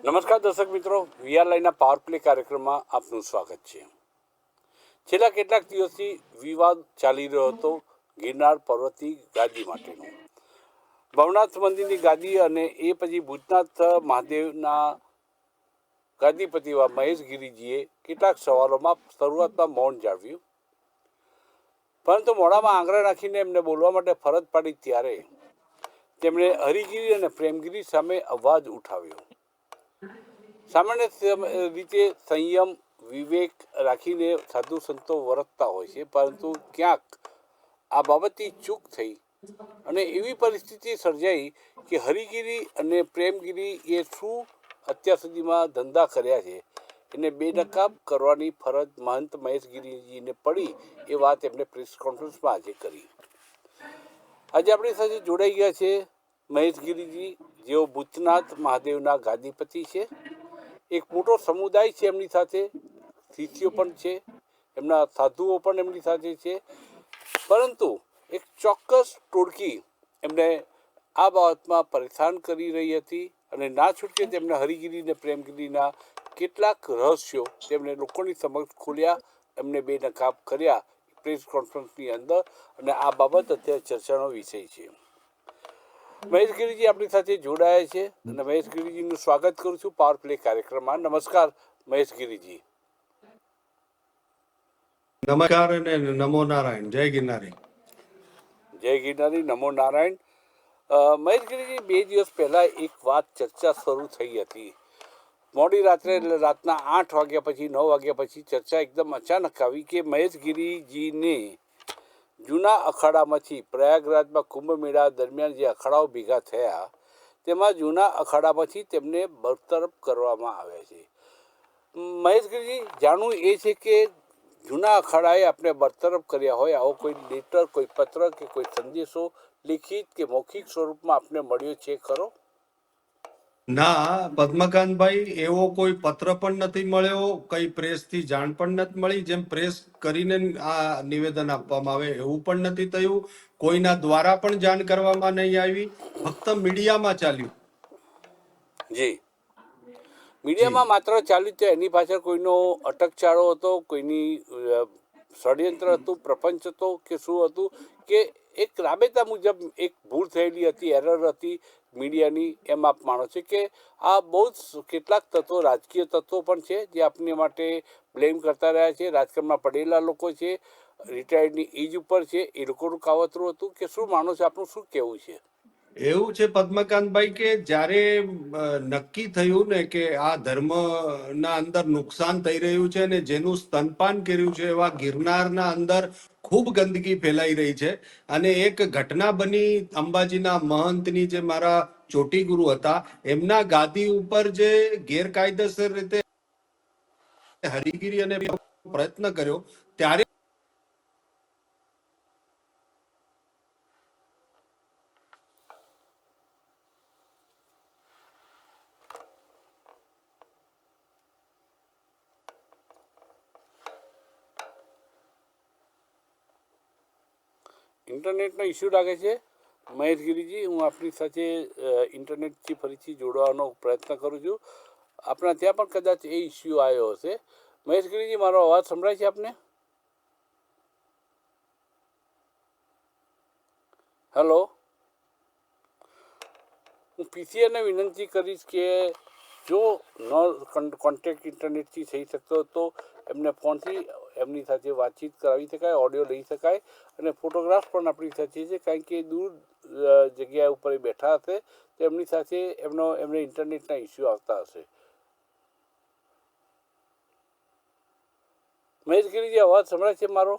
નમસ્કાર દર્શક મિત્રો, વીઆર લાઈવના પાવર પ્લે કાર્યક્રમમાં આપનું સ્વાગત છે. છેલ્લા કેટલાક દિવસથી વિવાદ ચાલી રહ્યો હતો ગિરનાર પર્વતની ગાદી માટેનો. ભવનાથ મંદિરની ગાદી અને એ પછી ભૂતનાથ મહાદેવના ગાદીપતિ એવા મહેશ ગિરીજીએ કેટલાક સવાલોમાં શરૂઆતમાં મૌન જાળવ્યું, પરંતુ મોઢામાં આંગળા નાખીને એમને બોલવા માટે ફરજ પાડી ત્યારે તેમણે હરિગીરી અને પ્રેમગીરી સામે અવાજ ઉઠાવ્યો. સામાન્ય રીતે સંયમ વિવેક રાખીને સાધુ સંતો વર્તતા હોય છે, પરંતુ ક્યાંક આ બાબતની ચૂક થઈ અને એવી પરિસ્થિતિ સર્જાઈ કે હરિગીરી અને પ્રેમગીરી એ શું અત્યાર સુધીમાં ધંધા કર્યા છે એને બેનકાબ કરવાની ફરજ મહંત મહેશગીરીજીને પડી. એ વાત એમણે પ્રેસ કોન્ફરન્સમાં આજે કરી. આજે આપણી સાથે જોડાઈ ગયા છે મહેશગીરીજી, જેઓ ભૂતનાથ મહાદેવના ગાદીપતિ છે. એક મોટો સમુદાય છે એમની સાથે, શિષ્યો પણ છે, એમના સાધુઓ પણ એમની સાથે છે, પરંતુ એક ચોક્કસ ટોળકી એમને આ બાબતમાં પરેશાન કરી રહી હતી અને ના છૂટકે તેમણે હરિગીરી અને પ્રેમગીરીના કેટલાક રહસ્યો તેમણે લોકોની સમક્ષ ખોલ્યા, એમને બેનકાબ કર્યા પ્રેસ કોન્ફરન્સની અંદર, અને આ બાબત અત્યારે ચર્ચાનો વિષય છે. મહેશગીરીજી આપણી સાથે જોડાયા છે અને મહેશગીરીજીનું સ્વાગત કરું છું પાવર પ્લે કાર્યક્રમમાં. નમસ્કાર મહેશગીરીજી. નમસ્કાર અને નમો નારાયણ. જય ગિરનારી. જય ગિરનારી, નમો નારાયણ. મહેશગીરીજી, 2 દિવસ પહેલા એક વાત ચર્ચા શરૂ થઈ હતી. મોડી રાત્રે, એટલે રાતના 8 વાગ્યા પછી 9 વાગ્યા પછી ચર્ચા એકદમ અચાનક આવી કે મહેશગીરીજીને જૂના અખાડામાંથી પ્રયાગરાજમાં કુંભ મેળા દરમિયાન જે અખાડાઓ ભેગા થયા તેમાં જૂના અખાડામાંથી તેમને બરતરફ કરવામાં આવ્યા છે. મહેશગીરીજી, જાણવું એ છે કે જૂના અખાડાએ આપણે બરતરફ કર્યા હોય આવો કોઈ લેટર, કોઈ પત્ર કે કોઈ સંદેશો લિખિત કે મૌખિક સ્વરૂપમાં આપને મળ્યો છે ખરો? ના પદ્મકાંતભાઈ, એવો કોઈ પત્ર પણ નથી મળ્યો, કઈ પ્રેસથી જાણ પણ નથી મળી. જેમ પ્રેસ કરીને આ નિવેદન આપવામાં આવે એવું પણ નથી થયું. કોઈના દ્વારા પણ જાણ કરવામાં નહીં આવી, ફક્ત મીડિયામાં ચાલ્યું. જી, જી મીડિયામાં માત્ર ચાલ્યું છે. એની પાછળ કોઈનો અટકચાળો હતો, કોઈની ષડયંત્ર હતું, પ્રપંચ હતો કે શું હતું, કે એક રાબેતા મુજબ એક ભૂલ થયેલી હતી, એરર હતી મીડિયાની, એમ આપ માનો છે કે આ બહુ જ કેટલાક તત્વો, રાજકીય તત્વો પણ છે જે આપને માટે બ્લેમ કરતા રહ્યા છે, રાજકારણમાં પડેલા લોકો છે, રિટાયર્ડની એજ ઉપર છે, એ લોકોનું કાવતરું હતું કે શું માનો છો? આપનું શું કહેવું છે? એવું છે પદ્મકાંતભાઈ કે જ્યારે નક્કી થયું ને કે આ ધર્મ ના અંદર નુકસાન થઈ રહ્યું છે અને જેનું સ્તનપાન કર્યું છે એવા ગિરનારના અંદર ખૂબ ગંદકી ફેલાઈ રહી છે, અને એક ઘટના બની અંબાજીના મહંતની, જે મારા ચોટી ગુરુ હતા, એમના ગાદી ઉપર જે ગેરકાયદેસર રીતે હરિગીરી અને પ્રયત્ન કર્યો, ત્યારે ઇન્ટરનેટનો ઇસ્યુ લાગે છે મહેશગીરીજી. હું આપની સાથે ઇન્ટરનેટથી ફરીથી જોડવાનો પ્રયત્ન કરું છું. આપણા ત્યાં પણ કદાચ એ ઇસ્યુ આવ્યો હશે. મહેશગીરીજી, મારો અવાજ સંભળાય છે આપને? હેલો. હું પીસીઆરને વિનંતી કરીશ કે જો ન કોન્ટેક્ટ ઇન્ટરનેટથી થઈ શકતો તો એમને ફોનથી એમની સાથે વાતચીત કરાવી શકાય, ઓડિયો લઈ શકાય, અને ફોટોગ્રાફ્સ પણ આપણી સાથે છે, કારણ કે દૂર જગ્યા ઉપર એ બેઠા હશે તો એમની સાથે એમને ઇન્ટરનેટના ઇસ્યુ આવતા હશે. મહેશગીરીજી, અવાજ સંભળાય છે મારો?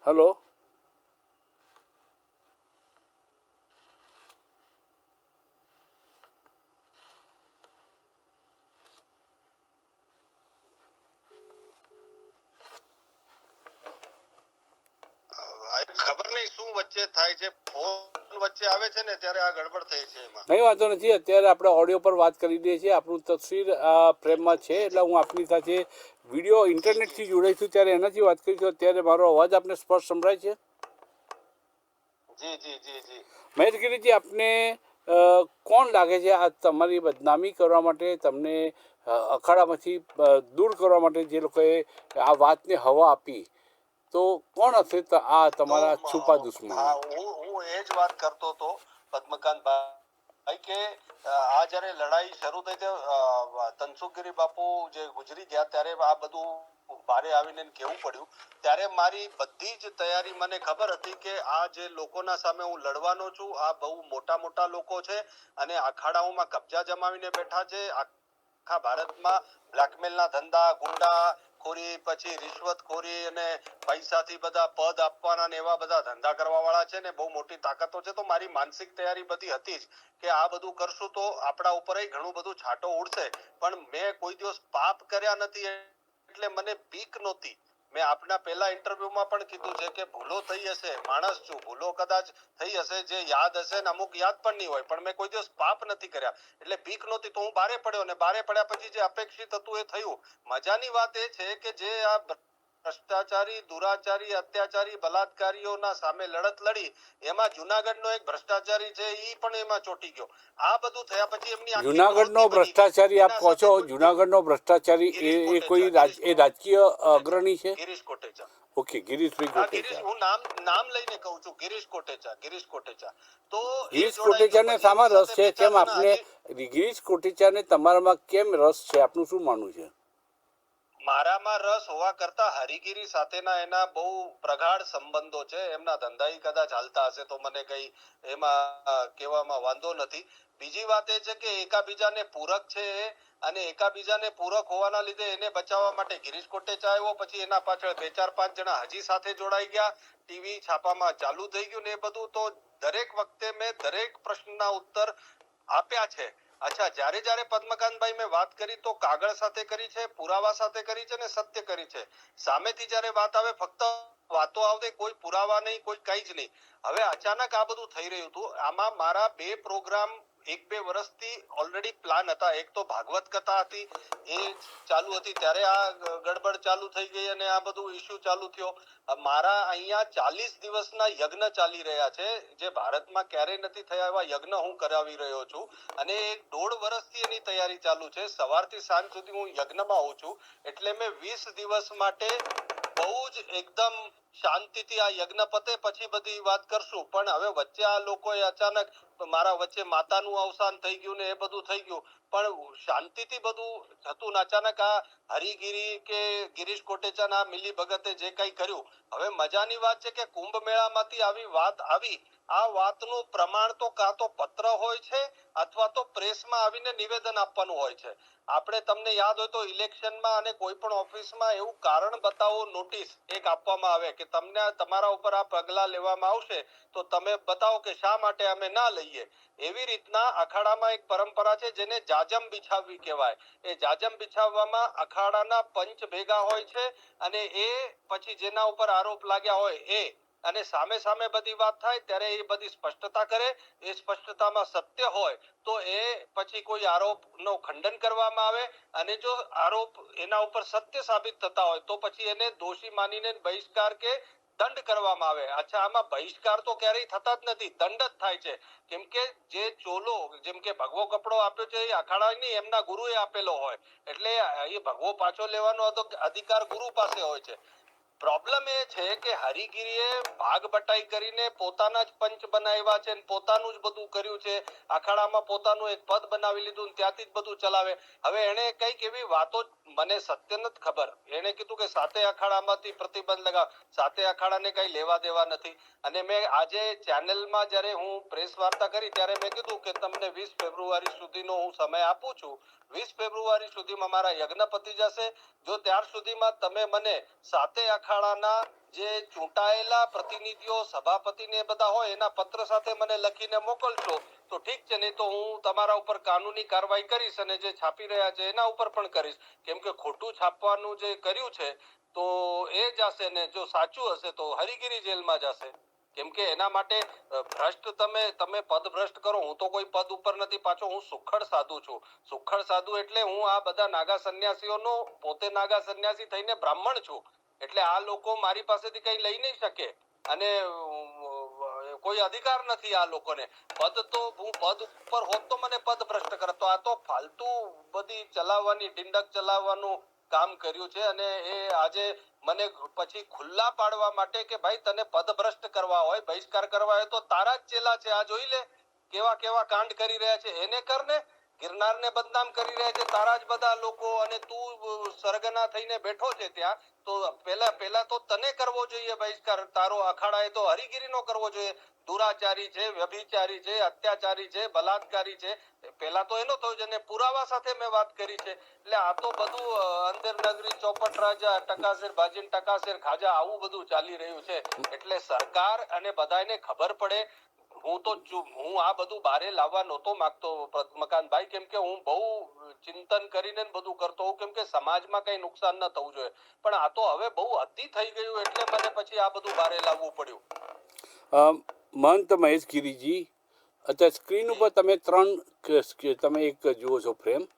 હેલો. ખબર નહીં શું વચ્ચે થાય છે, ફોન વચ્ચે આવે છે ને ત્યારે આ ગડબડ થઈ છે. એમાં કંઈ વાંધો નથી. અત્યારે આપણે ઓડિયો પર વાત કરી દઈએ છીએ. આપણું તસવીર આ ફ્રેમમાં છે, એટલે હું આપની સાથે વિડીયો ઇન્ટરનેટથી જોડાઈશું ત્યારે એનાથી વાત કરીશું. અત્યારે મારો અવાજ આપને સ્પષ્ટ સંભળાય છે? જી જી જી જી મહેશગીરીજી, આપને કોણ લાગે છે આ તમારી બદનામી કરવા માટે, તમને અખાડામાંથી દૂર કરવા માટે જે લોકોએ આ વાતને હવા આપી, તો કોણ હશે આ તમારા છુપા દુશ્મનો? હા, હું એ જ વાત કરતો હતો પદ્મકાંતભાઈ કે આ જ્યારે લડાઈ શરૂ થઈ છે, તનસુખગીરી બાપુ જે ગુજરી ગયા ત્યારે આ બધું ભારે આવીને કેવું પડ્યું, ત્યારે મારી બધી જ તૈયારી મને ખબર હતી કે આ જે લોકોના સામે હું લડવાનો છું, આ બહુ મોટા મોટા લોકો છે અને અખાડાઓમાં કબજા જમાવીને બેઠા છે. આખા ભારતમાં બ્લેકમેલના ધંધા, ગુંડા ખોરી, પછી રિશ્વતખોરી અને પૈસાથી બધા પદ આપવાના ને એવા બધા ધંધા કરવા વાળા છે ને બહુ મોટી તાકાતો છે. તો મારી માનસિક તૈયારી બધી હતી જ કે આ બધું કરશું તો આપણા ઉપર ઘણું બધું છાંટો ઉડશે, પણ મેં કોઈ દિવસ પાપ કર્યા નથી એટલે મને બીક નહોતી. મેં આપના પહેલા ઇન્ટરવ્યુમાં પણ કીધું છે કે ભૂલો થઈ હશે, માણસ છું, ભૂલો કદાચ થઈ હશે, જે યાદ હશે ને અમુક યાદ પણ નહીં હોય, પણ મેં કોઈ દિવસ પાપ નથી કર્યા એટલે બીક નહોતી. તો હું બારે પડ્યો ને બારે પડ્યા પછી જે અપેક્ષિત હતું એ થયું. મજાની વાત એ છે કે જે આ ભ્રષ્ટાચારી, દુરાચારી, અત્યાચારી, બલાત્કારીઓના સામે લડત લડી એમાં જુનાગઢનો એક ભ્રષ્ટાચારી છે ઈ પણ એમાં ચોંટી ગયો. આ બધું થયા પછી એમની આખી જુનાગઢનો પ્રવૃત્તિ બની ગઈ. ભ્રષ્ટાચારી આપ એના કહો સાથે છો, કોઈ જુનાગઢનો ભ્રષ્ટાચારી ગિરીશ એ કોઈ કોટેચા, રાજકીય અગ્રણી છે? ગિરીશ કોટેચા. ઓકે, ગિરીશભાઈ હા, ગિરીશ, કોટેચા. હું નામ લઈને કહું છું, ગિરીશ કોટેચા, ગિરીશ કોટેચા. તો એ ગિરીશ જોડાઈ ગયો. કોટેચાને પછી શામાં એની રસ સાથે છે? બે ચાર કેમ જણા આપને હજી ગિરીશ કોટેચાને તમારામાં કેમ રસ છે? આપનું શું માનવું છે? મારામાં રસ હોવા કરતા હરિગીરી સાથેના એના બહુ પ્રગાઢ સંબંધો છે. એમના ધંધાઈ કદાચ હાલતા હશે તો મને કઈ એમાં કહેવામાં વાંધો નથી. બીજી વાત એ છે કે એકાબીજાને પૂરક છે અને એકાબીજાને પૂરક હોવાના લીધે એને બચાવવા માટે ગિરીશ કોટેચા આવ્યો. પછી એના પાછળ બે ચાર પાંચ જણા હજી સાથે જોડાઈ ગયા. ટીવી છાપામાં ચાલુ થઈ ગયું ને એ બધું. તો દરેક વખતે મેં દરેક પ્રશ્નના ઉત્તર આપ્યા છે. અચ્છા, જ્યારે જ્યારે પદ્મકાંતભાઈ મેં વાત કરી તો કાગળ સાથે કરી છે, પુરાવા સાથે કરી છે ને સત્ય કરી છે. સામેથી જ્યારે વાત આવે ફક્ત વાતો આવતી, કોઈ પુરાવા નહીં, કોઈ કઈ જ નહીં. હવે અચાનક આ બધું થઈ રહ્યું હતું. આમાં મારા બે પ્રોગ્રામ 1-2 વર્ષથી ઓલરેડી પ્લાન હતા. એક તો ભાગવત કથા હતી, એ ચાલુ હતી ત્યારે આ ગડબડ ચાલુ થઈ ગઈ અને આ બધું ઇસ્યુ ચાલુ થયો. મારા અહીંયા 40 દિવસના યજ્ઞ ચાલી રહ્યા છે, જે ભારતમાં ક્યારેય નથી થયા એવા યજ્ઞ હું કરાવી રહ્યો છું અને 1.5 વર્ષથી એની તૈયારી ચાલુ છે. સવારથી સાંજ સુધી હું યજ્ઞમાં હોઉં છું. એટલે મેં 20 દિવસ માટે બહુ જ એકદમ શાંતિથી આ યજ્ઞ પતે પછી બધી વાત કરશું. પણ હવે વચ્ચે આ લોકોએ અચાનક મારા વચ્ચે માતાનું અવસાન થઈ ગયું ને એ બધું થઈ ગયું, પણ શાંતિથી બધું હતું ને અચાનક આ હરિગીરી કે ગિરીશ કોટેચાના મિલી ભગતે જે કઈ કર્યું. હવે મજાની વાત છે કે કુંભ મેળામાંથી આવી વાત આવી. આ વાતનું પ્રમાણ તો કાં તો પત્ર હોય છે અથવા તો પ્રેસમાં આવીને નિવેદન આપવાનું હોય છે. આપણે તમને યાદ હોય તો ઇલેક્શનમાં અને કોઈ પણ ઓફિસમાં એવું કારણ બતાવો નોટિસ એક આપવામાં આવે કે તમને તમારા ઉપર આ પગલાં લેવામાં આવશે તો તમે બતાવો કે શા માટે અમે ના લઈએ. એવી રીતના અખાડામાં એક પરંપરા છે જેને જાજમ બિછાવવી કહેવાય. એ જાજમ બિછાવવામાં અખાડાના પંચ ભેગા હોય છે અને એ પછી જેના ઉપર આરોપ લાગ્યા હોય એ અને સામે સામે બધી વાત થાય ત્યારે એ બધી સ્પષ્ટતા કરે. એ સ્પષ્ટતામાં સત્ય હોય તો એ પછી કોઈ આરોપનો ખંડન કરવામાં આવે અને જો આરોપ એના ઉપર સત્ય સાબિત થતા હોય તો પછી એને દોષી માનીને બહિષ્કાર કે દંડ કરવામાં આવે. અચ્છા, આમાં બહિષ્કાર તો ક્યારેય થતા જ નથી, દંડ જ થાય છે. કેમ કે જે ચોલો જેમ કે ભગવો કપડો આપ્યો છે એ અખાડા નહીં, એમના ગુરુએ આપેલો હોય એટલે એ ભગવો પાછો લેવાનો અધિકાર ગુરુ પાસે હોય છે. પ્રોબ્લેમ એ છે કે હરિગીરીએ ભાગ બટાઈ કરીને પોતાના જ પંચ બનાવ્યા છે અને પોતાનું જ બધું કર્યું છે. અખાડામાં પોતાનું એક પદ બનાવી લીધું, ત્યાંથી જ બધું ચલાવે. હવે એને કઈક એવી વાતો, મને સત્ય નથી ખબર, એને કીધું કે સાતે અખાડામાંથી પ્રતિબંધ લગાવ. સાતે અખાડાને કઈ લેવા દેવા નથી. અને મેં આજે ચેનલમાં જ્યારે હું પ્રેસ વાર્તા કરી ત્યારે મેં કીધું કે તમને 20 ફેબ્રુઆરી સુધીનો હું સમય આપું છું. 20 ફેબ્રુઆરી સુધીમાં મારા યજ્ઞ પતી જશે. જો ત્યાર સુધીમાં તમે મને સાતે અખાડાના જે ચૂંટાયેલા પ્રતિનિધિઓ, સભાપતિને બધા હોય એના પત્ર સાથે મને લખીને મોકલશો તો ઠીક છે, નહીં તો હું તમારા ઉપર કાનૂની કાર્યવાહી કરીશ અને જે છાપી રહ્યા છે એના ઉપર પણ કરીશ. કેમ કે ખોટું છાપવાનું જે કર્યું છે તો એ જશે ને જો સાચું હશે તો હરિગીરી જેલમાં જશે. કેમ કે એના માટે ભ્રષ્ટ તમે પદ ભ્રષ્ટ કરો. હું તો કોઈ પદ ઉપર નથી, પાછો હું સુખડ સાધુ છું. સુખડ સાધુ એટલે હું આ બધા નાગા સંન્યાસીઓનો પોતે નાગા સંન્યાસી થઈને બ્રાહ્મણ છું. એટલે આ લોકો મારી પાસેથી કઈ લઈ નહીં શકે અને કોઈ અધિકાર નથી આ લોકોને. પદ તો હું પદ ઉપર હોત તો મને પદ ભ્રષ્ટ કરતો. આ તો ફાલતુ બધી ચલાવવાની ડિંડક ચલાવવાનું કામ કર્યું છે. અને એ આજે મને પછી ખુલ્લા પાડવા માટે કે ભાઈ તને પદભ્રષ્ટ કરવા હોય, બહિષ્કાર કરવા હોય તો તારા જ ચેલા છે. આ જોઈ લે કેવા કેવા કાંડ કરી રહ્યા છે. એને કર ને. ગિરનારને બદનામ કરી રહ્યા છે તારા જ બધા લોકો, અને તું સરગના થઈને બેઠો છે ત્યાં. તો પેલા તો તને કરવો જોઈએ બહિષ્કાર. તારો અખાડાએ તો હરિગીરીનો કરવો જોઈએ. દુરાચારી છે, વ્યભિચારી છે, અત્યાચારી છે, બલાત્કારી છે. પેલા તો એનો થયો છે, અને પુરાવા સાથે મેં વાત કરી છે. એટલે આ તો બધું અંદર નગરી ચોપટ રાજા, ટકાશેર ભાજીન ટકાશેર ખાજા, આવું બધું ચાલી રહ્યું છે. એટલે સરકાર અને બધાને ખબર પડે. હું આ બધું બારે લાવવા નહોતો માંગતો મકાનભાઈ, કેમ કે હું બહુ ચિંતન કરીને બધું કરતો હોઉં, કેમ કે સમાજમાં કઈ નુકસાન ન થવું જોઈએ. પણ આ તો હવે બહુ અતિ થઈ ગયું, એટલે મને પછી આ બધું બારે લાવવું પડ્યું. મહંત મહેશ ગીરીજી, અત્યારે સ્ક્રીન ઉપર તમે તમે એક જુઓ છો ફ્રેમ.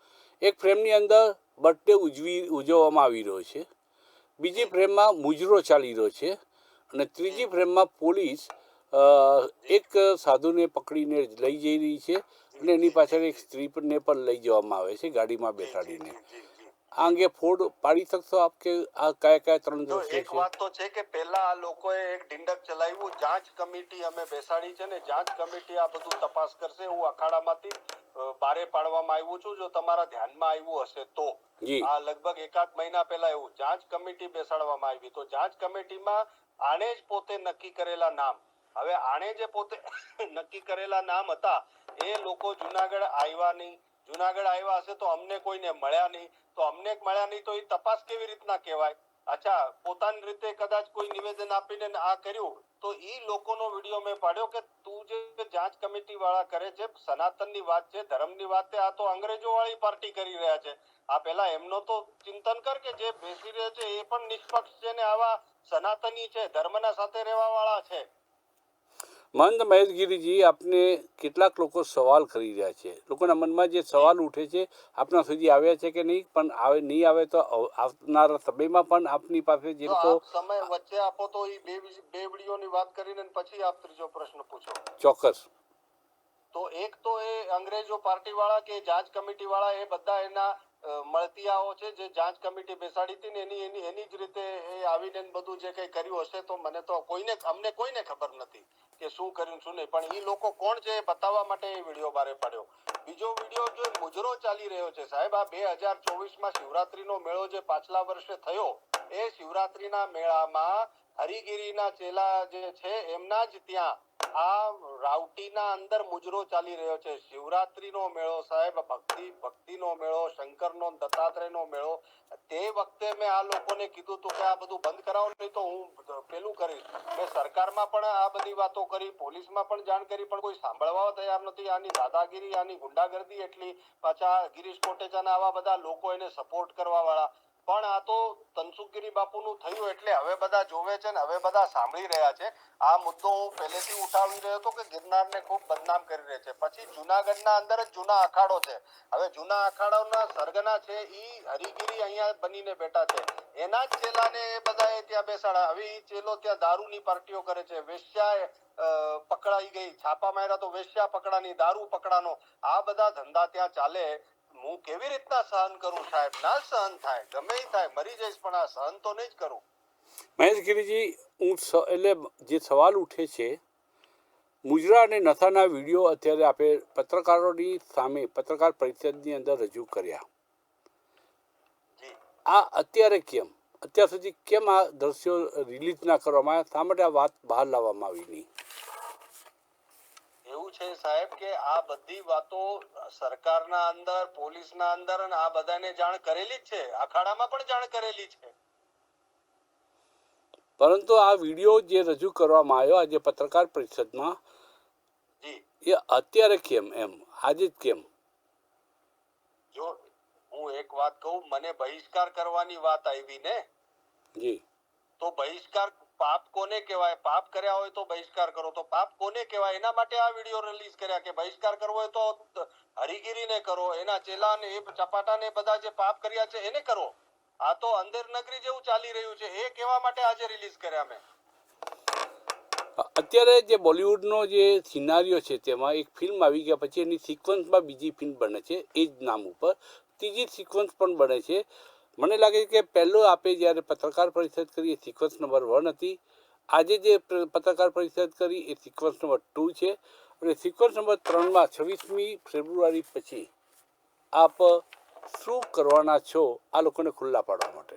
એક ફ્રેમની અંદર બર્થડે ઉજવવામાં આવી રહ્યો છે, બીજી ફ્રેમમાં મુજરો ચાલી રહ્યો છે, અને ત્રીજી ફ્રેમમાં પોલીસ એક સાધુને પકડીને લઈ જઈ રહી છે, અને એની પાછળ એક સ્ત્રીને પણ લઈ જવામાં આવે છે ગાડીમાં બેસાડીને. આ અંગે ફોડ પાડી શકશો આપ કે આ કયા કયા ત્રણ દ્રશ્યો એક વાત તો છે કે પહેલા આ લોકોએ એક ઢીંડક ચલાવ્યું. જાંચ કમિટી અમે બેસાડી છે ને જાંચ કમિટી આ બધું તપાસ કરશે. હું અખાડામાંથી બારે પાડવામાં આવ્યું છું. જો તમારા ધ્યાનમાં આવ્યું હશે તો આ લગભગ એકાદ મહિના પહેલા એવું જાંચ કમિટી બેસાડવામાં આવી. તો જાંચ કમિટીમાં આણે જ પોતે નક્કી કરેલા નામ, હવે આણે જે પોતે નક્કી કરેલા નામ હતા એ લોકો જુનાગઢ આવ્યા નહીં. જુનાગઢ આવ્યા હશે તો અમને કોઈને મળ્યા નહીં. તો અમને મળ્યા નહીં તો એ તપાસ કેવી રીતના કહેવાય? અચ્છા, પોતાની રીતે કદાચ કોઈ નિવેદન આપીને આ કર્યું તો ઈ લોકોનો વિડીયો મેં પાડ્યો કે તું જે જાંચ કમિટી વાળા કરે છે, સનાતનની વાત છે, ધર્મની વાત છે, આ તો અંગ્રેજો વાળી પાર્ટી કરી રહ્યા છે. આ પેલા એમનો તો ચિંતન કર કે જે બેસી રહે છે એ પણ નિષ્પક્ષ છે ને આવા સનાતની છે, ધર્મના સાથે રહેવા વાળા છે. મહંત મહેશ ગીરીજી, આપને કેટલાક લોકો સવાલ કરી રહ્યા છે. લોકોના મનમાં જે સવાલ ઉઠે છે આપના સુધી આવ્યા છે કે નહીં, પણ નહીં આવે તો આવનારા સમયમાં પણ આપની પાસે જે લોકો સમય વચ્ચે આપો તો એ બે વિડીયોની વાત કરીને પછી આપ ત્રીજો પ્રશ્ન પૂછો. ચોક્કસ. તો એક તો એ અંગ્રેજો પાર્ટી વાળા કે જાંચ કમિટી વાળા એ બધા એના મળતિયાઓ છે જે જાંચ કમિટી બેસાડી હતી ને એની જ રીતે એ આવીને બધું જે કઈ કર્યું હશે. તો મને તો અમને કોઈને ખબર નથી કે શું કર્યું શું નહીં, પણ એ લોકો કોણ છે એ બતાવવા માટે એ વિડીયો બારે પાડ્યો. બીજો વિડીયો જો મુજરો ચાલી રહ્યો છે સાહેબ, આ 2024માં શિવરાત્રીનો મેળો જે પાછલા વર્ષે થયો, એ શિવરાત્રીના મેળામાં હરિગીરીના ચેલા જે છે એમના જ ત્યાં આ રાવટીના અંદર મુજરો ચાલી રહ્યો છે. શિવરાત્રીનો મેળો સાહેબ, ભક્તિનો મેળો, શંકરનો દત્તાત્રેયનો મેળો. તે વખતે મેં આ લોકોને કીધું હતું કે આ બધું બંધ કરાવો, નહીં તો હું પેલું કરીશ. મેં સરકારમાં પણ આ બધી વાતો કરી, પોલીસમાં પણ જાણ કરી, પણ કોઈ સાંભળવા તૈયાર નથી. આની દાદાગીરી, આની ગુંડાગર્દી એટલી. પાછા ગિરીશ કોટેચાના આવા બધા લોકો એને સપોર્ટ કરવા વાળા. પણ આ તો તનસુખગીરી બાપુનું થયું એટલે હવે બધા જોવે છે ને હવે બધા સાંભળી રહ્યા છે. આ મુદ્દો હું પહેલેથી ઉઠાવી રહ્યો હતો કે ગિરનારને ખૂબ બદનામ કરી રહ્યા છે. પછી જુનાગઢના અંદર જ જૂના અખાડો છે. હવે જૂના અખાડાના સરગના છે ઈ હરિગીરી અહીંયા બનીને બેઠા છે. એના જ ચેલાને એ બધાએ ત્યાં બેસાડા. હવે ઈ ચેલો ત્યાં દારૂની પાર્ટીઓ કરે છે. વેશ્યા પકડાઈ ગઈ, છાપા માર્યા તો વેશ્યા પકડાની, દારૂ પકડાનો, આ બધા ધંધા ત્યાં ચાલે. હું કેવી રીતના સહન કરું સાહેબ? ના સહન થાય, ગમે થાય, મરી જઈશ, પણ આ સહન તો નહીં જ કરું. મહેશ ગીરીજી, એટલે જે સવાલ ઉઠે છે, મુજરા અને નશાના વિડીયો અત્યારે આપણે પત્રકારોની સામે પત્રકાર પરિષદની અંદર રજૂ કર્યા. આ અત્યારે કેમ, અત્યાર સુધી કેમ આ દ્રશ્યો રિલીઝ ના કરવામાં આવ્યા? શા માટે આ વાત બહાર લાવવામાં આવી નહીં? એવું છે સાહેબ કે આ બધી વાતો સરકારના અંદર, પોલીસના અંદર અને આ બધાને જાણ કરેલી જ છે. અખાડામાં પણ જાણ કરેલી છે. પરંતુ આ વિડીયો જે રજૂ કરવામાં આવ્યો આજે પત્રકાર પરિષદમાં, એ અત્યારે કેમ, એમ આજે જ કેમ? જો હું એક વાત કહું, મને બહિષ્કાર કરવાની વાત આવી ને, જી, તો બહિષ્કાર પાપ કોને કહેવાય? પાપ કર્યા હોય તો બહિષ્કાર કરો. તો પાપ કોને કહેવાય? એના માટે આ વિડીયો રિલીઝ કર્યા કે બહિષ્કાર કરવો હોય તો હરિગીરીને કરો, એના ચેલાને, એ ચપાટાને, બધા જે પાપ કર્યા છે એને કરો. આ તો અંદર નગરી જેવું ચાલી રહ્યું છે એ કહેવા માટે આજે રિલીઝ કર્યા મેં. અત્યારે જે બોલિવૂડનો જે સિનારીઓ છે તેમાં એક ફિલ્મ આવી ગયા પછી એની સિક્વન્સમાં બીજી ફિલ્મ બને છે એ જ નામ ઉપર, ત્રીજી સિક્વન્સ પણ બને છે. મને લાગે કે પહેલો આપે જ્યારે પત્રકાર પરિષદ કરી એ સિક્વન્સ નંબર 1 હતી. આજે જે પત્રકાર પરિષદ કરી એ સિક્વન્સ નંબર 2 છે અને સિક્વન્સ નંબર 3માં 26મી ફેબ્રુઆરી પછી આપ શું કરવાના છો આ લોકોને ખુલ્લા પાડવા માટે?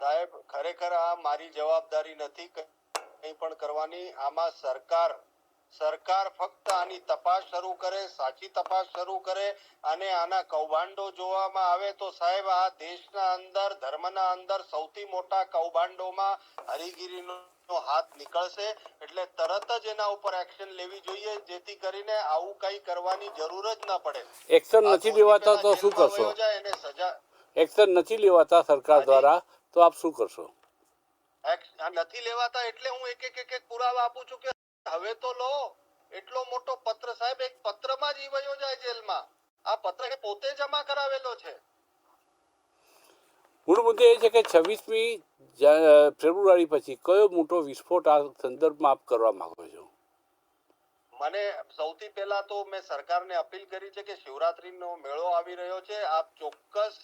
સાહેબ, ખરેખર આ મારી જવાબદારી નથી કંઈ પણ કરવાની. આમાં સરકાર ફક્ત આની તપાસ શરૂ કરે, સાચી તપાસ શરૂ કરે અને આના કૌભાંડો જોવામાં આવે તો સાહેબ આ દેશના અંદર, ધર્મના અંદર સૌથી મોટા કૌભાંડોમાં હરિગીરીનો હાથ નીકળશે. એટલે તરત જ એના ઉપર એક્શન લેવી જોઈએ જેથી કરીને આવું કંઈ કરવાની જરૂર જ ન પડે. એક્શન નથી લેવાતા તો શું જેલમાં કરશો? વયો જાય એને સજા એક્શન નથી લેવાતા સરકાર દ્વારા તો આપ શું કરશો? નથી લેવાતા એટલે હું એક પુરાવા આપું છું કે હવે તો લો. એટલો મોટો પત્ર સાહેબ, એક પત્રમાં જ ઈ વયો જાય જેલમાં. આ પત્ર એ પોતે જમા કરાવેલો છે. મૂળ મુદ્દે એ છે કે 26મી ફેબ્રુઆરી પછી કયો મોટો વિસ્ફોટ આ સંદર્ભમાં આપ કરવા માંગો છો? મને સૌથી પહેલા તો મેં સરકારને અપીલ કરી છે કે શિવરાત્રીનો મેળો આવી રહ્યો છે, આપ ચોક્કસ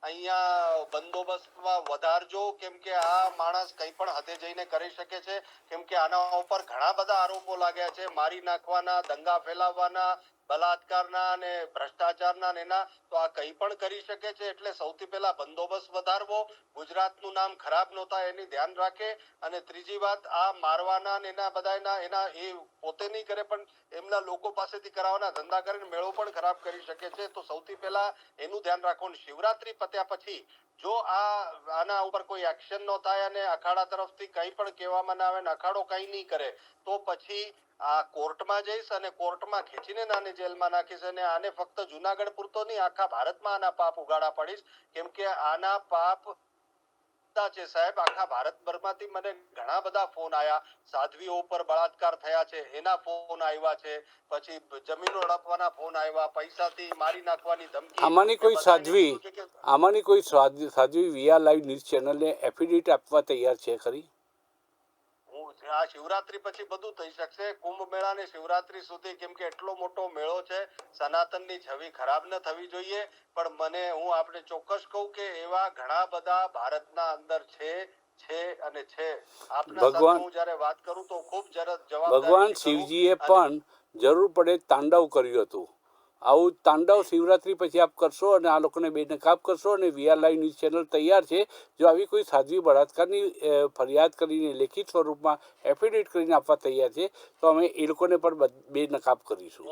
અહીંયા બંદોબસ્તમાં વધારજો, કેમ કે આ માણસ કંઈ પણ હદે જઈને કરી શકે છે. કેમ કે આના ઉપર ઘણા બધા આરોપો લાગ્યા છે, મારી નાખવાના, દંગા ફેલાવવાના, બલાત્કારના અને ભ્રષ્ટાચારના એના. તો આ કંઈ પણ કરી શકે છે. એટલે સૌથી પહેલા બંદોબસ્ત વધારવો, ગુજરાતનું નામ ખરાબ ન થાય એની ધ્યાન રાખે. અને ત્રીજી વાત, આ મારવાના ને એના બધાના એના એ પોતે નહીં કરે પણ એમના લોકો પાસેથી કરાવવાના ધંધા કરીને મેળો પણ ખરાબ કરી શકે છે. તો સૌથી પહેલા એનું ધ્યાન રાખવું. શિવરાત્રી પત્યા પછી જો આના ઉપર કોઈ એક્શન ન થાય અને અખાડા તરફથી કંઈ પણ કહેવામાં ના આવે ને અખાડો કંઈ નહીં કરે તો પછી આ કોર્ટમાં જઈશ અને કોર્ટમાં ખેંચીને આને જેલમાં નાખીશ. અને આને ફક્ત જુનાગઢ પૂરતો નહીં, આખા ભારતમાં આના પાપ ઉગાડા પડીશ. કેમ કે આના પાપ છે સાહેબ. આખા ભારતભરમાંથી મને ઘણા બધા ફોન આયા, સાધ્વીઓ ઉપર બળાત્કાર થયા છે એના ફોન આવ્યા છે, પછી જમીનો હડપવાના ફોન આવ્યા, પૈસાથી મારી નાખવાની ધમકી. આમાંની કોઈ સાધ્વી વીઆર લાઈવ ન્યૂઝ ચેનલને એફિડેવિટ આપવા તૈયાર છે ખરી? આ શિવરાત્રી પછી બધું થઈ શકશે, કુંભ મેળા ને શિવરાત્રી સુધી, કેમ કે એટલો મોટો મેળો છે. સનાતનની છબી ખરાબ ન થવી જોઈએ. પણ હું આપણે ચોક્કસ કહું કે એવા ઘણા બધા ભારતના અંદર છે. આપના સાથે હું જ્યારે વાત કરું તો ખૂબ જવાબદારી. ભગવાન શિવજીએ પણ જરૂર પડે તાંડવ કર્યું હતું. આવું તાંડવ શિવરાત્રી પછી આપ કરશો અને આ લોકોને બેનકાબ કરશો. અને વીઆર લાઈવ ન્યૂઝ ચેનલ તૈયાર છે, જો આવી કોઈ સાધ્વી બળાત્કારની ફરિયાદ કરીને લેખિત સ્વરૂપમાં એફિડેવિટ કરીને આપવા તૈયાર છે તો અમે એ લોકોને પણ બેનકાબ કરીશું.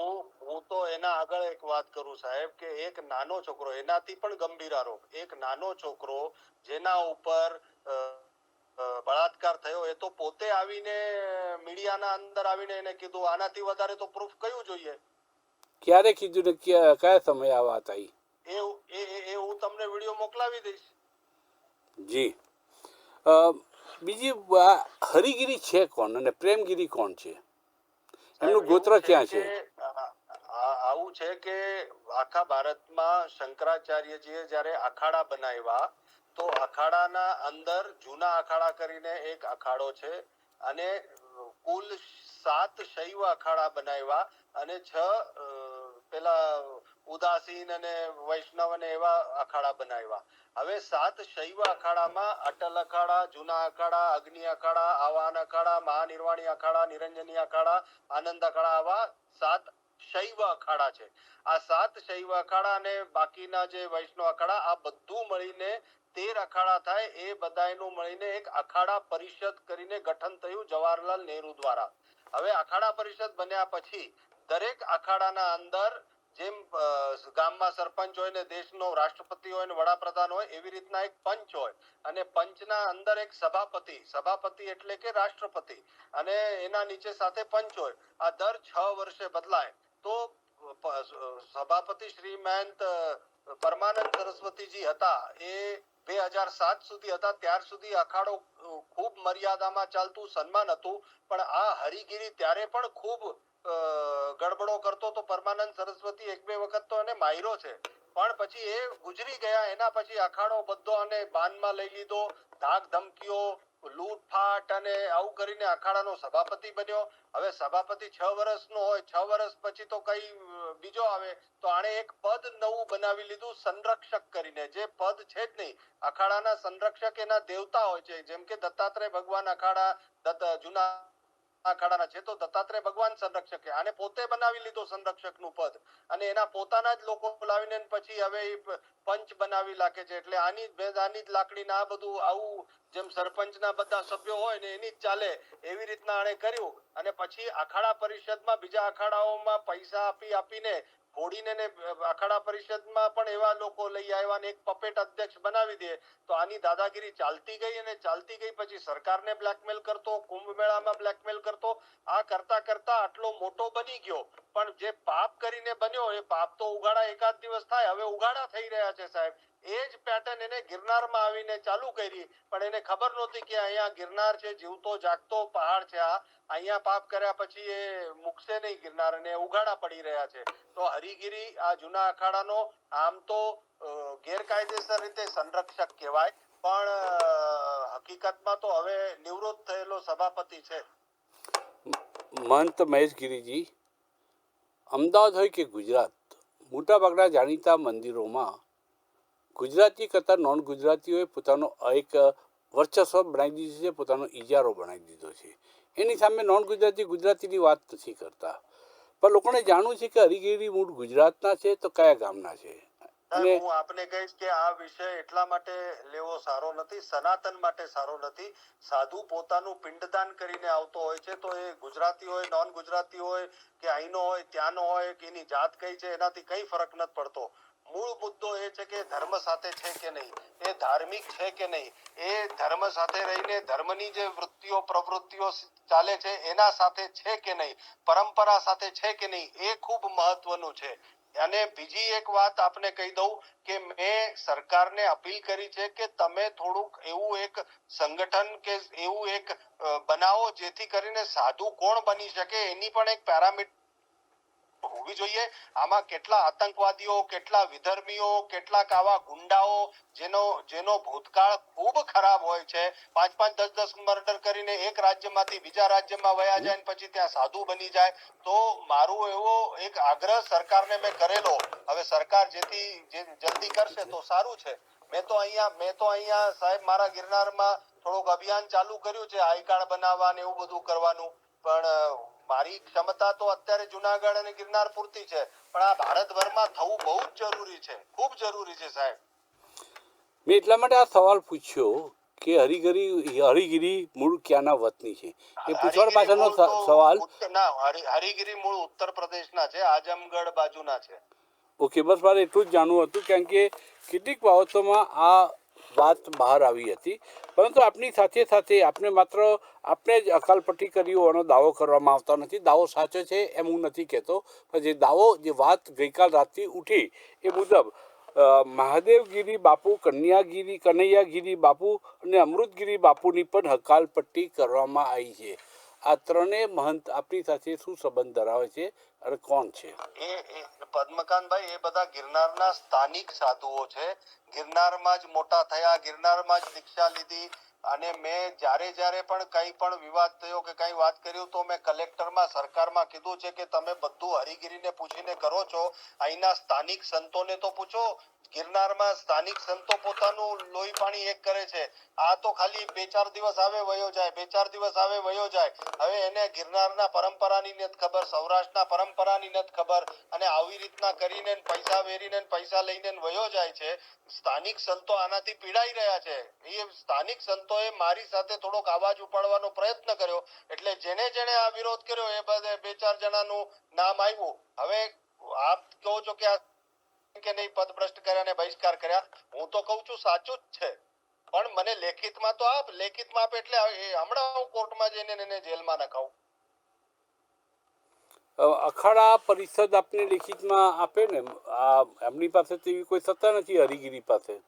હું તો એના આગળ એક વાત કરું સાહેબ કે એક નાનો છોકરો, એનાથી પણ ગંભીર આરોપ, એક નાનો છોકરો જેના ઉપર બળાત્કાર થયો, એ તો પોતે આવીને મીડિયાના અંદર આવીને એને કીધું. આનાથી વધારે તો પ્રૂફ કયું જોઈએ? ક્યારે કીધું ને કયા સમય આ વાત આવી? એ હું તમને વિડીયો મોકલાવી દઈશ. જી. બીજી હરિગીરી છે કોણ અને પ્રેમગીરી કોણ છે? એમનું ગોત્ર ક્યાં છે? આવું છે કે આખા ભારતમાં શંકરાચાર્યજીએ જ્યારે અખાડા બનાવ્યા તો અખાડાના અંદર જૂના અખાડા કરીને એક અખાડો છે અને કુલ 7 શૈવ અખાડા બનાવ્યા અને 6 પેલા ઉદાસીન અને વૈષ્ણવ અને એવા અખાડા બનાવ્યા. હવે 7 શૈવ અખાડામાં અટલ અખાડા, જૂના અખાડા, અગ્નિ અખાડા, આવાહન અખાડા, મહાનિર્વાણી અખાડા, નિરંજની અખાડા, આનંદ અખાડા, આવા 7 શૈવ અખાડા છે. આ 7 શૈવ અખાડા અને બાકીના જે વૈષ્ણવ અખાડા, આ બધું મળીને 13 અખાડા થાય. એ બધાનું મળીને એક અખાડા પરિષદ કરીને ગઠન થયું જવાહરલાલ નહેરુ દ્વારા. હવે અખાડા પરિષદ બન્યા પછી દરેક અખાડાના અંદર જેમ ગામમાં સરપંચ હોય ને દેશનો રાષ્ટ્રપતિ હોય ને વડાપ્રધાન હોય, એવી રીતના એક પંચ હોય અને પંચના અંદર એક સભાપતિ એટલે કે રાષ્ટ્રપતિ, અને એના નીચે સાથે પંચ હોય. આ દર 6 વર્ષે બદલાય. તો સભાપતિ શ્રી મહંત પરમાનંદ સરસ્વતીજી હતા, એ 2007 સુધી હતા. ત્યાર સુધી અખાડો ખૂબ મર્યાદામાં ચાલતું, સન્માન હતું. પણ આ હરિગીરી ત્યારે પણ ખૂબ ગડબડો કરતો તો પરમાનંદ સરસ્વતી 1-2 વખત તો એને માર્યો છે. પણ પછી એ ગુજરી ગયા. એના પછી અખાડો બધો અને બાનમાં લઈ લીધો. ધાક ધમકીઓ, લૂંટફાટ અને આવું કરીને અખાડાનો સભાપતિ બન્યો. હવે સભાપતિ 6 વર્ષનો હોય, 6 વર્ષ પછી તો કઈ બીજો આવે, તો આણે એક પદ નવું બનાવી લીધું સંરક્ષક કરીને. જે પદ છે જ નહીં. અખાડાના સંરક્ષક એના દેવતા હોય છે, જેમ કે દત્તાત્રેય ભગવાન અખાડા જૂના અખાડાના છે, તો દત્તાત્રેય ભગવાન સંરક્ષક છે. આને પોતે બનાવી લીધો સંરક્ષકનું પદ, અને એના પોતાના જ લોકો લાવીને પછી હવે પંચ બનાવી લાગે છે. એટલે આની જ લાકડીના આ બધું આવું જેમ સરપંચના બધા સભ્યો હોય ને એની જ ચાલે એવી રીતના આણે કર્યું. અને પછી અખાડા પરિષદમાં બીજા અખાડાઓમાં પૈસા આપીને ઘોડીને ને અખાડા પરિષદમાં પણ એવા લોકો લઈ આવ્યા ને એક પપેટ અધ્યક્ષ બનાવી દે. તો આની દાદાગીરી ચાલતી ગઈ, અને ચાલતી ગઈ પછી સરકારને બ્લેકમેલ કરતો, કુંભ મેળામાં બ્લેકમેલ કરતો. આ કરતા કરતા આટલો મોટો બની ગયો. પણ જે પાપ કરીને બન્યો એ પાપ તો ઉગાડા એકાદ દિવસ થાય. હવે ઉગાડા થઈ રહ્યા છે સાહેબ. એ જ પેટર્ન એને ગિરનારમાં આવીને ચાલુ કરી, પણ એને ખબર નહોતી કે અહીંયા ગિરનાર છે, જીવતો જાગતો પહાડ છે. આ અહીંયા પાપ કર્યા પછી એ મૂકશે નહીં ગિરનાર, અને ઉગાડા પડી રહ્યા છે. તો હરિગીરી આ જૂના અખાડાનો આમ તો ગેરકાયદેસર રીતે સંરક્ષક કહેવાય, પણ હકીકતમાં તો હવે નિવૃત્ત થયેલો સભાપતિ છે. મહંત મહેશગીરીજી, અમદાવાદ હોય કે ગુજરાત, મોટાભાગના જાણીતા મંદિરોમાં ગુજરાતી કરતાં નોન ગુજરાતીઓએ પોતાનો એક વર્ચસ્વ બનાવી દીધું છે, પોતાનો ઇજારો બનાવી દીધો છે. એની સામે નોન ગુજરાતી ગુજરાતીની વાત નથી કરતા, પણ લોકોને જાણવું છે કે હરિગીરી મૂળ ગુજરાતના છે તો કયા ગામના છે. અને હું આપને કહીશ કે આ વિષય એટલા માટે લેવો સારો નથી, સનાતન માટે સારો નથી. સાધુ પોતાનું પિંડદાન કરીને આવતો હોય છે, તો એ ગુજરાતી હોય, નોન ગુજરાતી હોય કે અહીંનો હોય, ત્યાંનો હોય કે એની જાત કઈ છે એનાથી કઈ ફરક નથી પડતો. મૂળ મુદ્દો એ છે કે ધર્મ સાથે છે કે નહીં, એ ધાર્મિક છે કે નહીં, એ ધર્મ સાથે રહીને ધર્મની જે વૃત્તિઓ પ્રવૃત્તિઓ ચાલે છે એના સાથે છે કે નહીં, પરંપરા સાથે છે કે નહીં, એ ખૂબ મહત્વનું છે. અને બીજી એક વાત આપને કહી દઉં કે મેં સરકારને અપીલ કરી છે કે તમે થોડુંક એવું એક સંગઠન કે એવું એક બનાવો જેથી કરીને સાધુ કોણ બની શકે એની પણ એક પેરામીટર હોવી જોઈએ. આમાં કેટલા આતંકવાદીઓ, કેટલા વિધર્મીઓ, કેટલાક આવા ગુંડાઓ જેનો ભૂતકાળ ખૂબ ખરાબ હોય છે, 5-5, 10-10 મર્ડર કરીને એક રાજ્યમાંથી બીજા રાજ્યમાં વયા જાય ને પછી ત્યાં સાધુ બની જાય. તો મારું એવો એક આગ્રહ સરકારને મેં કરેલો. હવે સરકાર જેથી જલ્દી કરશે તો સારું છે. મેં તો અહીંયા સાહેબ મારા ગિરનારમાં થોડુંક અભિયાન ચાલુ કર્યું છે, આઈ કાર્ડ બનાવવા ને એવું બધું કરવાનું. પણ મારી ક્ષમતા તો અત્યારે જુનાગઢ અને ગિરનાર પૂરતી છે, પણ આ ભારતભરમાં થવું બહુ જ જરૂરી છે, ખૂબ જરૂરી છે સાહેબ. મેં એટલા માટે આ સવાલ પૂછ્યો કે હરિગીરી મૂળ ક્યાંના વતની છે એ પૂછવા પાછળનો સવાલ. હરિગીરી મૂળ ઉત્તર પ્રદેશના છે, આઝમગઢ બાજુના છે. ઓકે, બસ મારે એટલું જ જાણવું હતું, કારણ કે કેટલીક બાબતોમાં આ વાત બહાર આવી હતી. પરંતુ આપની સાથે સાથે આપણે જ અકાલપટ્ટી કરી હોવાનો દાવો કરવામાં આવતો નથી. દાવો સાચો છે એમ હું નથી કહેતો, પણ જે વાત ગઈકાલ રાતથી ઉઠી એ મુજબ મહાદેવગીરી બાપુ, કનૈયાગીરી બાપુ અને અમૃતગીરી બાપુની પણ હકાલપટ્ટી કરવામાં આવી છે. આ ત્રણેય મહંત આપણી સાથે શું સંબંધ ધરાવે છે અને કોણ છે? એ પદ્મકાંતભાઈ, એ બધા ગિરનારના સ્થાનિક સાધુઓ છે. ગિરનારમાં જ મોટા થયા, ગિરનારમાં જ દીક્ષા લીધી. અને મેં જ્યારે પણ કંઈ પણ વિવાદ થયો કે કંઈ વાત કર્યું તો મેં કલેક્ટરમાં, સરકારમાં કીધું છે કે તમે બધું હરિગીરીને પૂછીને કરો છો, અહીંના સ્થાનિક સંતોને તો પૂછો. ગિરનારમાં સ્થાનિક સંતો પોતાનું લોહી પાણી એક કરે છે. આ તો ખાલી 2-4 દિવસ આવે વયો જાય, 2-4 દિવસ આવે વયો જાય. હવે એને ગિરનારના પરંપરાની નથી ખબર, સૌરાષ્ટ્રના પરંપરાની નથી ખબર, અને આવી રીતના કરીને પૈસા વેરીને પૈસા લઈને વયો જાય છે. સ્થાનિક સંતો આનાથી પીડાઈ રહ્યા છે. એ સ્થાનિક સંતોએ મારી સાથે થોડોક અવાજ ઉપાડવાનો પ્રયત્ન કર્યો, એટલે જેને આ વિરોધ કર્યો એ બધે 2-4 જણાનું નામ આવ્યું. હવે આપ કહો છો કે કે નહીં પદભ્રષ્ટ કર્યા ને બહિષ્કાર કર્યા, હું તો કહું છું સાચું જ છે, પણ મને લેખિતમાં તો આપ. લેખિતમાં આપ એટલે હમણાં હું કોર્ટમાં જઈને એને જેલમાં નખાવું. અખાડા પરિષદ આપને લેખિતમાં આપે ને, એમની પાસે તેવી કોઈ સત્તા નથી હરિગીરી પાસે.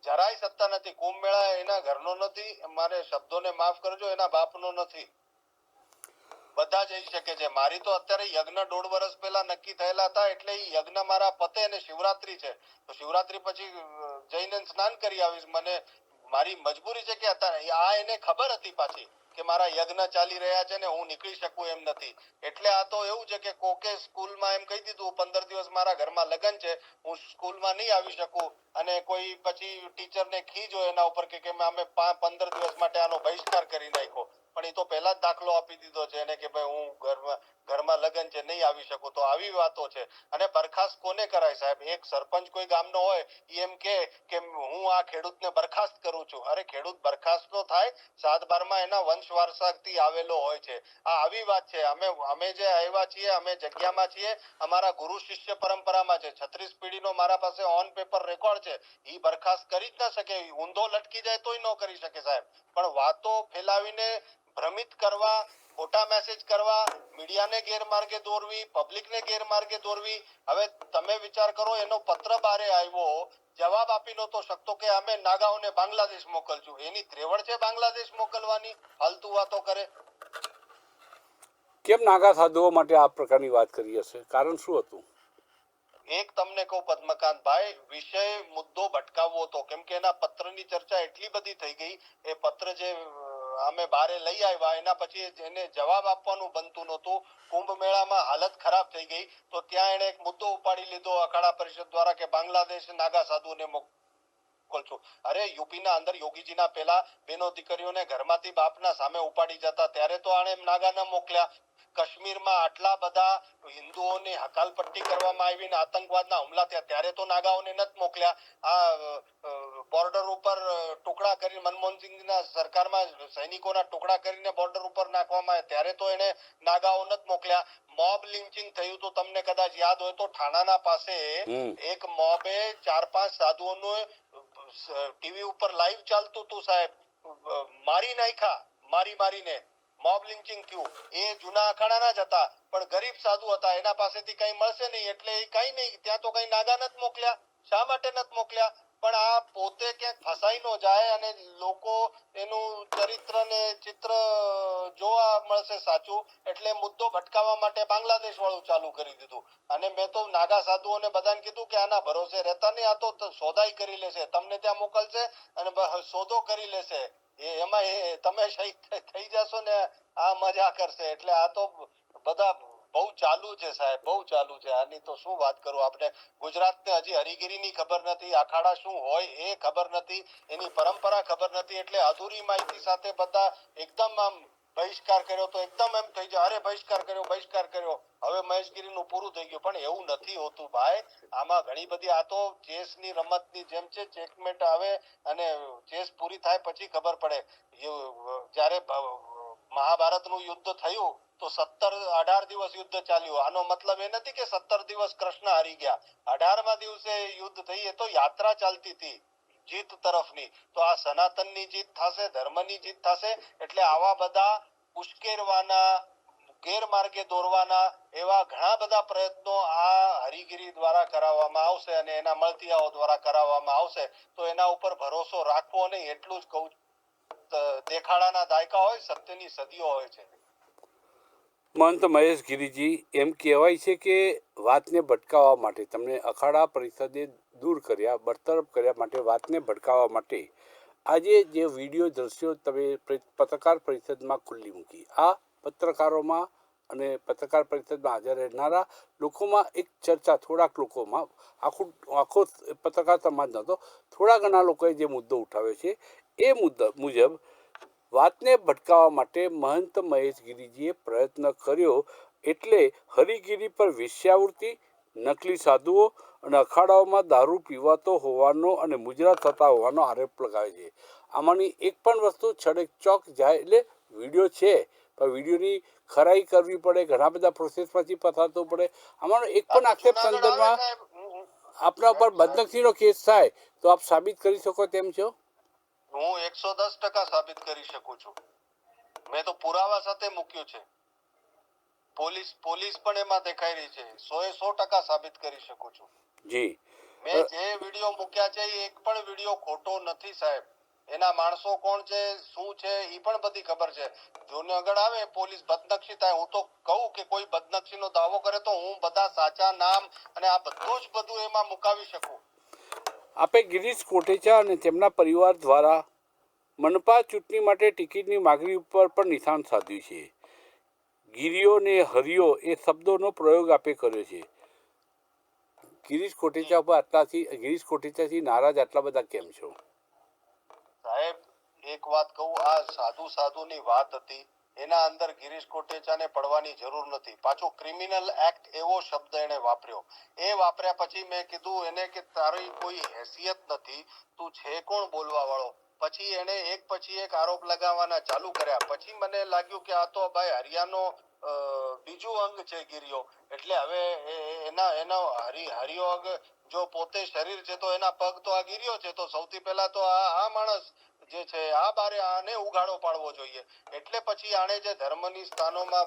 જરાય સત્તા નથી. કુંભ મેળા એના ઘરનો નથી, મારે શબ્દોને માફ કરજો, એના બાપનો નથી. બધા જઈ શકે છે. મારી તો અત્યારે યજ્ઞ 1.5 વર્ષ પહેલા નક્કી થયેલા હતા, એટલે એ યજ્ઞ મારા પતે અને શિવરાત્રી છે, તો શિવરાત્રી પછી જઈને સ્નાન કરી આવીશ. મને મારી મજબૂરી છે કે અત્યારે આ એને ખબર હતી પાછી કે મારા યજ્ઞ ચાલી રહ્યા છે ને હું નીકળી શકું એમ નથી, એટલે આ તો એવું છે કે કોકે સ્કૂલમાં એમ કહી દીધું 15 દિવસ મારા ઘરમાં લગ્ન છે, હું સ્કૂલમાં નહીં આવી શકું, અને કોઈ પછી ટીચરને ખીજ હોય એના ઉપર કે અમે 15 દિવસ માટે આનો બહિષ્કાર કરી નાખ્યો, પણ એ તો પહેલા જ દાખલો આપી દીધો છે એને કે ભાઈ હું ઘરમાં લગ્ન છે નહીં આવી શકું. તો આવી વાતો છે. અને બરખાસ્ત કોને કરાય સાહેબ? એક સરપંચ કોઈ ગામનો હોય ઈ એમ કે હું આ ખેડૂતને બરખાસ્ત કરું છું. અરે ખેડૂત બરખાસ્ત તો થાય 7/12 એના વંશ વારસાથી આવેલો હોય છે. આ આવી વાત છે. અમે જે આવ્યા છીએ, અમે જગ્યામાં છીએ, અમારા ગુરુ શિષ્ય પરંપરામાં છે. 36 પેઢીનો મારા પાસે ઓન પેપર રેકોર્ડ છે. ઈ બરખાસ્ત કરી જ ન શકે. ઊંધો લટકી જાય તોય ન કરી શકે સાહેબ. પણ વાતો ફેલાવીને ભ્રમિત કરવા, ખોટા મેસેજ કરવા, મીડિયાને ગેરમાર્ગે દોરવી, પબ્લિકને ગેરમાર્ગે દોરવી. હવે તમે વિચાર કરો, એનો પત્ર બારે આવ્યો, જવાબ આપી નતો શકતો કે અમે નાગાઓને બાંગ્લાદેશ મોકલશું. એની ત્રેવડ છે બાંગ્લાદેશ મોકલવાની? ફાલતુ વાતો કરે. કેમ નાગા સાધુઓ માટે આ પ્રકારની વાત કરી હશે? કારણ શું હતું? એક તમને કહું પદ્મકાંતભાઈ, વિષય મુદ્દો ભટકાવવો હતો, કેમ કે એના પત્રની ચર્ચા એટલી બધી થઈ ગઈ. એ પત્ર જે અમે બારે લઈ આવ્યા એના પછી એને જવાબ આપવાનું બનતું નહોતું. કુંભ મેળામાં હાલત ખરાબ થઈ ગઈ, તો ત્યાં એને એક મુદ્દો ઉપાડી લીધો અખાડા પરિષદ દ્વારા કે બાંગ્લાદેશ નાગા સાધુઓને મોકલશું. અરે યુપીના અંદર યોગીજીના પેલા બેનો દીકરીઓને ઘરમાંથી બાપના સામે ઉપાડી જતા, ત્યારે તો આણે નાગા ન મોકલ્યા. કાશ્મીરમાં આટલા બધા હિન્દુઓની હકાલપટ્ટી કરવામાં આવી ને આતંકવાદના હુમલા થયા, ત્યારે તો નાગાઓને નથી મોકલ્યા. આ બોર્ડર ઉપર ટુકડા કરી, મનમોહનસિંહના સરકારમાં સૈનિકોના ટુકડા કરીને બોર્ડર ઉપર નાખવામાં આવ્યા, ત્યારે તો એને નાગાઓ નથી મોકલ્યા. મોબ લિન્ચિંગ થયું તો તમને કદાચ યાદ હોય તો ઠાણાના પાસે એક મોબે 4-5 સાધુઓનું ટીવી ઉપર લાઈવ ચાલતું હતું સાહેબ, મારી નાખ્યા, મારીને મોબ લિન્ચિંગ થયું. એ જૂના અખાડાના જ હતા, પણ ગરીબ સાધુ હતા, એના પાસેથી કઈ મળશે નહીં એટલે એ કઈ નહીં, ત્યાં તો કઈ નાગા નથી મોકલ્યા. શા માટે નથી મોકલ્યા? પણ આ પોતે ક્યાંક ફસાઈ ન જાય અને લોકો એનું ચરિત્ર ને ચિત્ર જોવા મળશે સાચું, એટલે મુદ્દો ભટકાવવા માટે બાંગ્લાદેશ વાળું ચાલુ કરી દીધું. અને મેં તો નાગા સાધુઓને બધાને કીધું કે આના ભરોસે રહેતા નહીં, આ તો સોદાઈ કરી લેશે, તમને ત્યાં મોકલશે અને સોદો કરી લેશે. એમાં તમે શહીદ થઈ જશો ને આ મજા કરશે. એટલે આ તો બધા બહુ ચાલુ છે સાહેબ, બહુ ચાલુ છે. આની તો શું વાત કરું. આપણે ગુજરાતને હજી હરિગીરીની ખબર નથી, અખાડા શું હોય એ ખબર નથી, એની પરંપરા ખબર નથી, એટલે અધૂરી માહિતી સાથે બધા એકદમ આમ બહિષ્કાર કર્યો તો એકદમ એમ થઈ જાય, અરે બહિષ્કાર કર્યો, હવે મહેશગીરીનું પૂરું થઈ ગયું. પણ એવું નથી હોતું ભાઈ. આમાં ઘણી બધી, આ તો ચેસની રમતની જેમ છે, ચેકમેટ આવે અને ચેસ પૂરી થાય પછી ખબર પડે. જ્યારે મહાભારતનું યુદ્ધ થયું તો 18 દિવસ યુદ્ધ ચાલ્યું. આનો મતલબ એ નથી કે 17 દિવસ કૃષ્ણ હારી ગયા. 18મા દિવસે યુદ્ધ થઈ, એ તો યાત્રા ચાલતી હતી જીત તરફની. તો આ સનાતનની જીત થશે, ધર્મની જીત થશે. એટલે આવા બધા ઉશ્કેરવાના, ગેરમાર્ગે દોરવાના એવા ઘણા બધા પ્રયત્નો આ હરિગીરી દ્વારા કરાવવામાં આવશે અને એના મળતિયાઓ દ્વારા કરાવવામાં આવશે. તો એના ઉપર ભરોસો રાખવો નહીં, એટલું જ કહું. દેખાડાના દાયકા હોય, સત્યની સદીઓ હોય છે. મહંત મહેશ ગિરીજી, એમ કહેવાય છે કે વાતને ભટકાવવા માટે, તમને અખાડા પરિષદે દૂર કર્યા, બરતરફ કર્યા માટે, વાતને ભટકાવવા માટે આજે જે વિડીયો દ્રશ્યો તમે પત્રકાર પરિષદમાં ખુલ્લી મૂકી, આ પત્રકારોમાં અને પત્રકાર પરિષદમાં હાજર રહેનારા લોકોમાં એક ચર્ચા, થોડાક લોકોમાં, આખો પત્રકાર સમાજ નહોતો, થોડા ઘણા લોકોએ જે મુદ્દો ઉઠાવ્યો છે, એ મુદ્દા મુજબ વાતને ભટકાવવા માટે મહંત મહેશ ગિરીજીએ પ્રયત્ન કર્યો, એટલે હરિગીરી પર વેશ્યાવૃત્તિ, નકલી સાધુઓ અને અખાડાઓમાં દારૂ પીવાતો હોવાનો અને મુજરા થતા હોવાનો આરોપ લગાવે છે. આમાંની એક પણ વસ્તુ છડેચોક જાય, એટલે વિડીયો છે પણ વિડીયોની ખરાઈ કરવી પડે, ઘણા બધા પ્રોસેસમાંથી પસાર થવું પડે. આમાંનો એક પણ આક્ષેપ સંદર્ભમાં આપના ઉપર બદનક્ષીનો કેસ થાય તો આપ સાબિત કરી શકો તેમ છો? હું 110% સાબિત કરી શકું છું. મેં તો પુરાવા સાથે મૂક્યું છે. પોલીસ પણ એમાં દેખાઈ રહી છે. 100% સાબિત કરી શકું છું. જી, મેં જે વિડીયો મૂક્યા છે એ એક પણ વિડીયો ખોટો નથી સાહેબ. એના માણસો કોણ છે, શું છે, એ પણ બધી ખબર છે. જૂનાગઢ આવે પોલીસ બદનક્ષી થાય, હું તો કહું કે કોઈ બદનક્ષીનો દાવો કરે તો હું બધા સાચા નામ અને આ બધું જ એમાં મુકાવી શકું. આપે ગિરીશ કોટેચા અને તેમના પરિવાર દ્વારા મનપા ચૂંટણી માટે ટિકિટની માગણી ઉપર પણ નિશાન સાધ્યું છે. ગીરીઓ ને હરિયો એ શબ્દોનો પ્રયોગ આપે કર્યો છે. ગિરીશ કોટેચાથી નારાજ આટલા બધા કેમ છો? સાહેબ એક વાત કહું, આ સાધુની વાત હતી, એના અંદર ગિરીશ કોટેચાને પડવાની જરૂર નથી. પાછો ક્રિમિનલ એક્ટ એવો શબ્દ એને વાપર્યો. એ વાપર્યા પછી મેં કીધું એને કે તારી કોઈ હેસિયત નથી, તું છે કોણ બોલવા વાળો. પછી એને એક પછી એક આરોપ લગાવવાના ચાલુ કર્યા. પછી મને લાગ્યું કે આ તો ભાઈ હરિયાનો બીજું અંગ છે ગિરિયો. એટલે હવે એનો હરિયો અંગ જો પોતે શરીર છે તો એના પગ તો આ ગિરિયો છે. તો સૌથી પહેલા તો આ માણસ જે છે આ બારે આને ઉઘાડો પાડવો જોઈએ. એટલે પછી આણે જે ધર્મની સ્થાનોમાં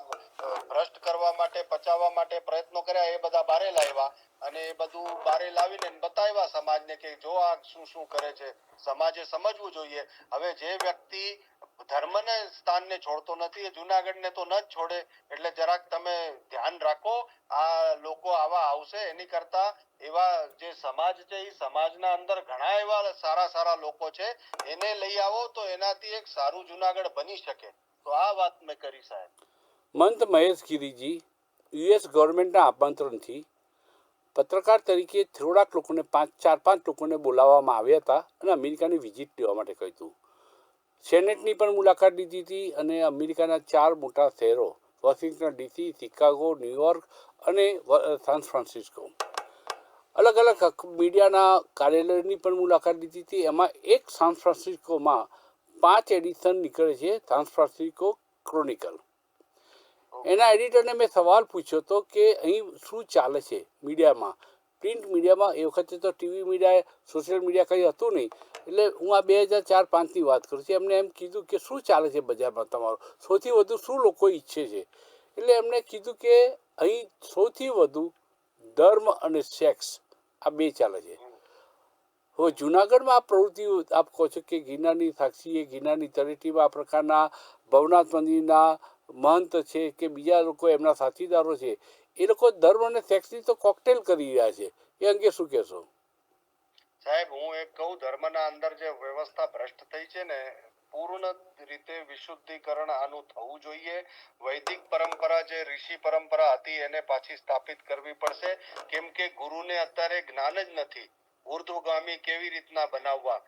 ભ્રષ્ટ કરવા માટે પચાવવા માટે પ્રયત્નો કર્યા એ બધા બારે લાવ્યા અને એ બધું બારે લાવીને બતાવ્યા સમાજને કે જો આ શું શું કરે છે. સમાજે સમજવું જોઈએ. હવે જે વ્યક્તિ ધર્મને સ્થાનને છોડતો નથી એ જુનાગઢને તો ન જ છોડે. એટલે જરાક તમે ધ્યાન રાખો. આ લોકો આવા આવશે એની કરતા એવા જે સમાજ છે એ સમાજના અંદર ઘણા એવા સારા લોકો છે, એને લઈ આવો તો એનાથી એક સારું જુનાગઢ બની શકે. તો આ વાત મેં કરી સાહેબ. મંત મહેશ ગીરીજી યુએસ ગવર્મેન્ટના આમંત્રણથી પત્રકાર તરીકે થોડાક લોકોને ચાર પાંચ લોકોને બોલાવવામાં આવ્યા હતા અને અમેરિકાની વિઝિટ લેવા માટે કહ્યું હતું. સેનેટની પણ મુલાકાત લીધી હતી અને અમેરિકાના 4 મોટા શહેરો વોશિંગ્ટન ડીસી, શિકાગો, ન્યુયોર્ક અને સાન ફ્રાન્સિસ્કો અલગ અલગ મીડિયાના કાર્યાલયની પણ મુલાકાત લીધી હતી. એમાં એક સાન ફ્રાન્સિસ્કોમાં 5 એડિશન નીકળે છે, સાન ફ્રાન્સિસ્કો ક્રોનિકલ. એના એડિટરને મેં સવાલ પૂછ્યો હતો કે અહીં શું ચાલે છે મીડિયામાં, પ્રિન્ટ મીડિયામાં. એ વખતે તો ટીવી મીડિયા સોશિયલ મીડિયા કંઈ હતું નહીં. એટલે હું આ 2004-05ની વાત કરું છું. એમને એમ કીધું કે શું ચાલે છે બજારમાં તમારું, સૌથી વધુ શું લોકો ઈચ્છે છે. એટલે એમને કીધું કે અહીં સૌથી વધુ ધર્મ અને સેક્સ આ 2 ચાલે છે. હવે જુનાગઢમાં આ પ્રવૃત્તિઓ આપ કહો છો કે ગિરનારની સાક્ષીએ ગિરનારની તળેટીમાં આ પ્રકારના ભવનાથ મંદિરના મહંત છે કે બીજા લોકો એમના સાથીદારો છે, એ લોકો ધર્મ અને સેક્સની તો કોકટેલ કરી રહ્યા છે. એ અંગે શું કહેશો? સાહેબ હું એક કહું, ધર્મના અંદર જે વ્યવસ્થા ભ્રષ્ટ થઈ છે ને, પૂર્ણ રીતે વિશુદ્ધિકરણ આનું થવું જોઈએ. વૈદિક પરંપરા જે ઋષિ પરંપરા હતી એને પાછી સ્થાપિત કરવી પડશે. કેમ કે ગુરુને અત્યારે જ્ઞાન જ નથી ઉર્ધ્વગામી કેવી રીતના બનાવવા.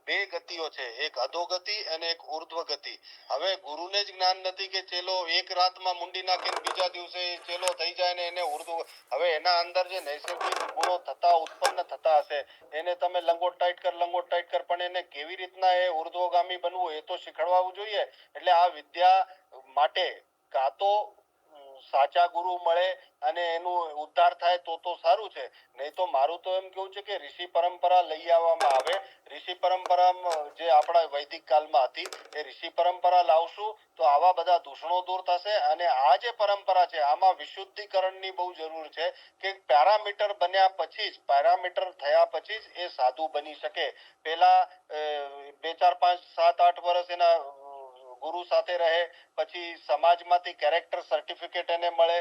2 ગતિઓ છે, એક અધોગતિ અને એક ઉર્ધ્વ ગતિ. હવે ગુરુને જ જ્ઞાન નથી કે ચેલો એક રાતમાં મુંડી નાખીને બીજા દિવસે ચેલો થઈ જાય ને એને ઉર્ધ્વ. હવે એના અંદર જે નૈસર્ગિક ગુણો ઉત્પન્ન થતા હશે એને તમે લંગોટ ટાઈટ કર, પણ એને કેવી રીતના એ ઉર્ધ્વગામી બનવું એ તો શીખવાડવું જોઈએ. એટલે આ વિદ્યા માટે કાં તો સાચા ગુરુ મળે અને એનું ઉદ્ધાર થાય તો સારું છે. નહીં તો મારું તો એમ કેવું છે કે ઋષિ પરંપરા લઈ આવવામાં આવે. ઋષિ પરંપરા જે આપણા વૈદિક કાળમાં હતી એ ઋષિ પરંપરા લાવશું તો આવા બધા દૂષણો દૂર થશે. અને આ જે પરંપરા છે આમાં વિશુદ્ધિકરણની બહુ જરૂર છે કે પેરામીટર બન્યા પછી જ, પેરામીટર થયા પછી જ એ સાધુ બની શકે. પેલા 2, 4, 5, 7, 8 વર્ષ એના ગુરુ સાથે રહે, પછી સમાજમાંથી કેરેક્ટર સર્ટિફિકેટ એને મળે,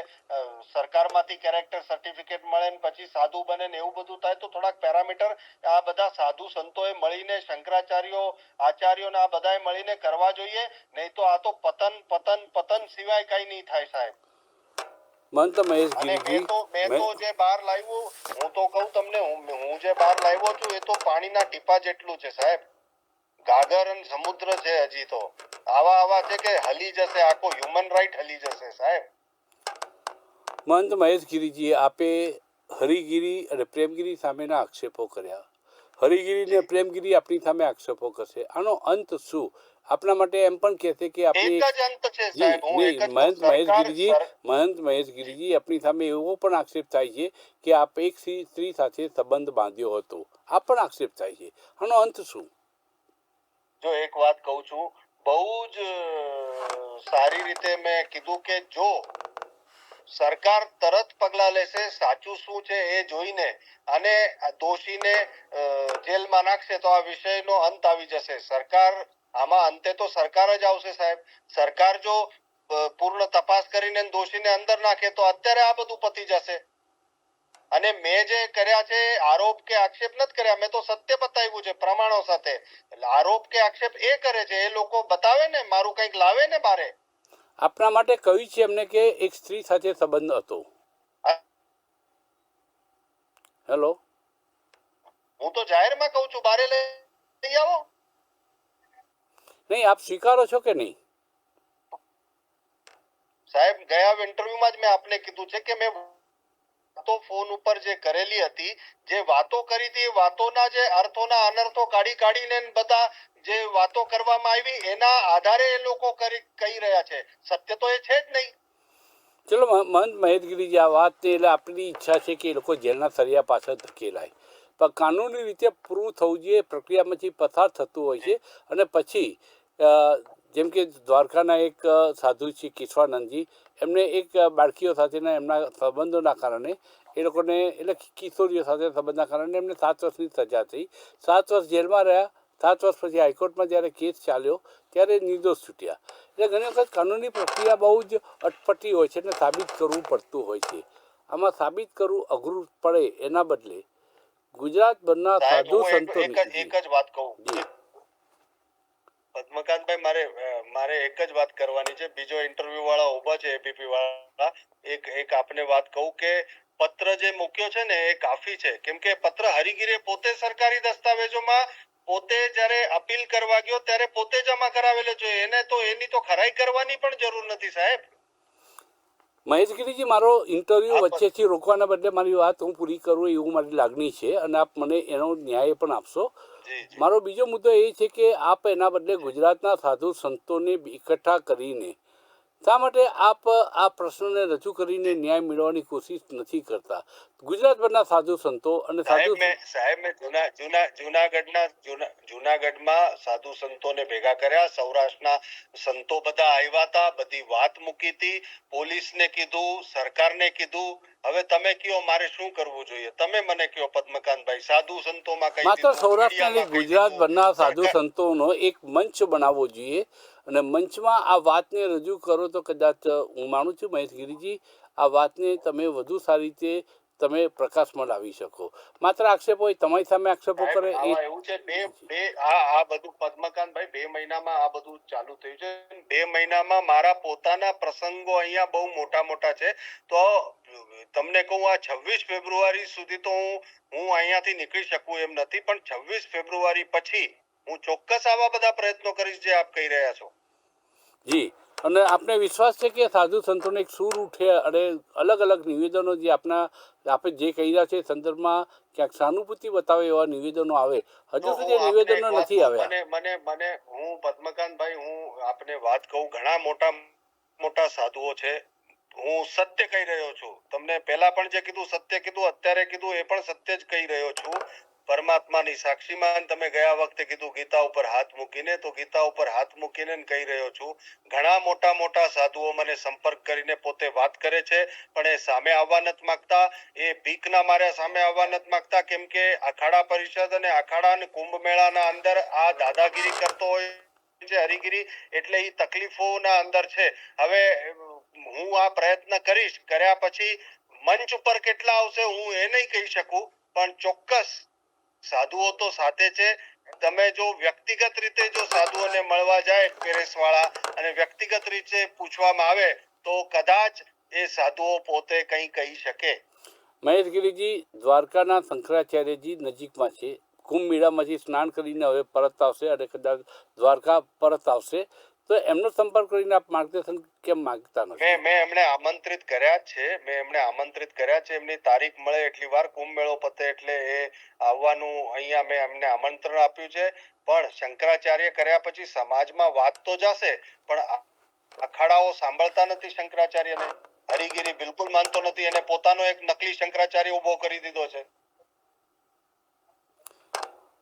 સરકારમાંથી કેરેક્ટર સર્ટિફિકેટ મળે ને પછી સાધુ બને ને એવું બધું થાય તો થોડાક પેરામીટર આ બધા સાધુ સંતોએ મળીને, શંકરાચાર્યો આચાર્યોને આ બધાએ મળીને કરવા જોઈએ. નહીં તો આ તો પતન સિવાય કઈ નહીં થાય સાહેબ. મંત મહેશ અને ગીરીજી મેં તો જે બહાર લાવ્યું, હું તો કહું તમને, હું જે બહાર લાવ્યો છું એ તો પાણીના ટીપા જેટલું છે સાહેબ. ગાગર અને સમુદ્ર છે હજી તો. આવા છે કે હલી જશે, આખો હ્યુમન રાઈટ હલી જશે સાહેબ. મંત મહેશ ગીરીજીએ આપે હરિગીરી અને પ્રેમગીરી સામેના આક્ષેપો કર્યા. હરિગીરી ને પ્રેમગીરી આપણી સામે આક્ષેપો કરશે. આનો અંત શું? આપણા માટે એમ પણ કહેશે કે આપણી એક જ અંત છે સાહેબ. હું એક જ મહંત મહેશ ગીરીજી આપણી સામે એવો પણ આક્ષેપ થાય છે કે આપ એક સ્ત્રી સાથે સંબંધ બાંધ્યો હતો. આ પણ આક્ષેપ થાય છે. આનો અંત શું? જો એક વાત કહું છું, બહુ જ સારી રીતે મેં કીધું કે જો સરકાર તરત પગલા લેશે, સાચું શું છે એ જોઈને, અને દોષીને જેલમાં નાખશે તો આ વિષયનો અંત આવી જશે. સરકાર આમાં અંતે તો સરકાર જ આવશે સાહેબ. સરકાર જો પૂર્ણ તપાસ કરીને દોષીને અંદર નાખે તો અત્યારે આ બધું પતી જશે. અને મેં જે કર્યા છે આરોપ કે આક્ષેપ નથી કર્યા, મેં તો સત્ય બતાવ્યું છે પ્રમાણો સાથે. એટલે આરોપ કે આક્ષેપ એ કરે છે, એ લોકો બતાવે ને, મારું કંઈક લાવે ને બારે. આપના માટે કહ્યું છે એમને કે એક સ્ત્રી સાથે સંબંધ હતો. હેલો, હું તો જાહેરમાં કહું છું, બારે લઈ આવો. નહીં, આપ સ્વીકારો છો કે નહીં? સાહેબ, ગયા ઇન્ટરવ્યુમાં જ મેં આપને કીધું છે કે મેં વાતો ફોન ઉપર જે કરેલી હતી, જે વાતો કરી હતી, એ વાતોના જે અર્થોના અનર્થો કાઢીને બધા જે વાતો કરવામાં આવી એના આધારે એ લોકો કહી રહ્યા છે. સત્ય તો એ છે જ નહીં. ચલો મહંત મહેશગીરીજી, આ વાતને એટલે આપણી ઈચ્છા છે કે એ લોકો જેલના સળિયા પાછળ ધકેલાય, પણ કાનૂની રીતે પૂરું થવું જોઈએ, પ્રક્રિયામાંથી પસાર થતું હોય છે. અને પછી જેમ કે દ્વારકાના એક સાધુ છે કેશવાનંદજી, એમને એક બાળકીઓ સાથેના એમના સંબંધોના કારણે એ લોકોને એટલે કિશોરીઓ સાથે સંબંધના કારણે એમને 7 વર્ષની સજા થઈ. 7 વર્ષ જેલમાં રહ્યા. 7 વર્ષ પછી હાઈકોર્ટમાં જ્યારે કેસ ચાલ્યો ત્યારે નિર્દોષ છૂટ્યા. એટલે ઘણી વખત કાનૂની પ્રક્રિયા બહુ જ અટપટી હોય છે અને સાબિત કરવું પડતું હોય છે. આમાં સાબિત કરવું અઘરું પડે એના બદલે ગુજરાતભરના સાધુ સંતોની એક જ વાત કહું પદ્મકાંતભાઈ, મારે એક જ વાત કરવાની છે. બીજો ઇન્ટરવ્યુ વાળા ઉભા છે, એબીપી વાળા. એક આપને વાત કહું કે પત્ર જે મૂક્યો છે ને એ કાફી છે, કેમ કે પત્ર હરિગીરે પોતે સરકારી દસ્તાવેજોમાં પોતે જ્યારે અપીલ કરવા ગયો ત્યારે પોતે જમા કરાવેલો છે. એને તો એની તો ખરાઈ કરવાની પણ જરૂર નથી સાહેબ. મહેશગીરીજી, મારો ઇન્ટરવ્યુ વચ્ચેથી રોકવાના બદલે મારી વાત હું પૂરી કરું એવું મારી લાગણી છે અને આપ મને એનો ન્યાય પણ આપશો. મારો બીજો મુદ્દો એ છે કે આપ એના બદલે ગુજરાતના સાધુ સંતોને એકઠા કરીને શા માટે આપ આ પ્રશ્નને રજૂ કરીને ન્યાય મેળવવાની કોશિશ નથી કરતા? ગુજરાતભરના સાધુ સંતો અને સાહેબ મેં જુનાગઢમાં સાધુ સંતોને ભેગા કર્યા. સૌરાષ્ટ્રના સંતો બધા આવ્યા હતા, બધી વાત મૂકી હતી, પોલીસને કીધું, સરકારને કીધું. હવે તમે કયો મારે શું કરવું જોઈએ? તમે મને કયો પદ્મકાંતભાઈ. સાધુ સંતોમાં કઈ માત્ર સૌરાષ્ટ્રના ગુજરાતભરના સાધુ સંતોનો એક મંચ બનાવવો જોઈએ અને મંચમાં આ વાતને રજૂ કરો તો કદાચ હું માનું છું મહેશગીરીજી, આ વાતને તમે વધુ સારી રીતે તમે પ્રકાશમાં લાવી શકો. માત્ર આક્ષેપો હોય, તમારી સામે આક્ષેપો કરે એવું છે. આ બધું પદ્મકાંતભાઈ 2 મહિનામાં આ બધું ચાલુ થયું છે. 2 મહિનામાં મારા પોતાના પ્રસંગો અહીંયા બહુ મોટા છે. તો તમને કહું, આ 26 ફેબ્રુઆરી સુધી તો હું અહીંયાથી નીકળી શકું એમ નથી, પણ 26 ફેબ્રુઆરી પછી હું ચોક્કસ આવા બધા પ્રયત્નો કરીશ જે આપ કહી રહ્યા છો. જી, અને આપને વિશ્વાસ છે કે સાધુ સંતોને એક સૂર ઉઠે અને અલગ અલગ નિવેદનો જે આપણે જે કહી રહ્યા છે સંદર્ભમાં ક્યાંક સહાનુભૂતિ બતાવે એવા નિવેદનો આવે? હજુ સુધી નિવેદનો નથી આવ્યા. હું પદ્મકાંતભાઈ, હું આપને વાત કહું, ઘણા મોટા સાધુઓ છે. હું સત્ય કહી રહ્યો છું. તમને પહેલા પણ જે કીધું સત્ય કીધું, અત્યારે કીધું એ પણ સત્ય જ કહી રહ્યો છું. પરમાત્માની સાક્ષીમાં તમે ગયા વખતે કીધું ગીતા ઉપર હાથ મૂકીને, તો ગીતા ઉપર હાથ મૂકીને કહી રહ્યો છું. ઘણા મોટા સાધુઓ મને સંપર્ક કરીને પોતે વાત કરે છે, પણ એ સામે આવવા નથી માંગતા. એ ભીખના માર્યા સામે આવવા નથી માંગતા, કેમ કે અખાડા પરિષદ અને અખાડા અને કુંભ મેળાના અંદર આ દાદાગીરી કરતો હોય છે હરિગીરી, એટલે એ તકલીફોના અંદર છે. હવે હું આ પ્રયત્ન કરીશ, કર્યા પછી મંચ ઉપર કેટલા આવશે હું એ નહીં કહી શકું, પણ ચોક્કસ સાધુઓ તો સાથે છે. તમે જો વ્યક્તિગત રીતે જો સાધુઓને મળવા જાય પેરેસ વાળા અને વ્યક્તિગત રીતે પૂછવામાં આવે તો કદાચ એ સાધુઓ પોતે કંઈ કહી શકે. મહેશગીરીજી, દ્વારકાના શંકરાચાર્યજી નજીકમાં છે. કુંભ મેળામાંથી સ્નાન કરીને હવે પરત આવશે અને કદાચ દ્વારકા પરત આવશે, તો એમનો સંપર્ક કરીને આપ માર્ગદર્શન કેમ માંગતા નથી? મેં એમને આમંત્રિત કર્યા છે. એમની તારીખ મળે એટલી વાર, કુંભ મેળો પતે એટલે એ આવવાનું અહીંયા મેં એમને આમંત્રણ આપ્યું છે. પણ શંકરાચાર્ય કર્યા પછી સમાજમાં વાત તો જશે, પણ અખાડાઓ સાંભળતા નથી શંકરાચાર્યને. હરિગીરી બિલકુલ માનતો નથી, એને પોતાનો એક નકલી શંકરાચાર્ય ઉભો કરી દીધો છે.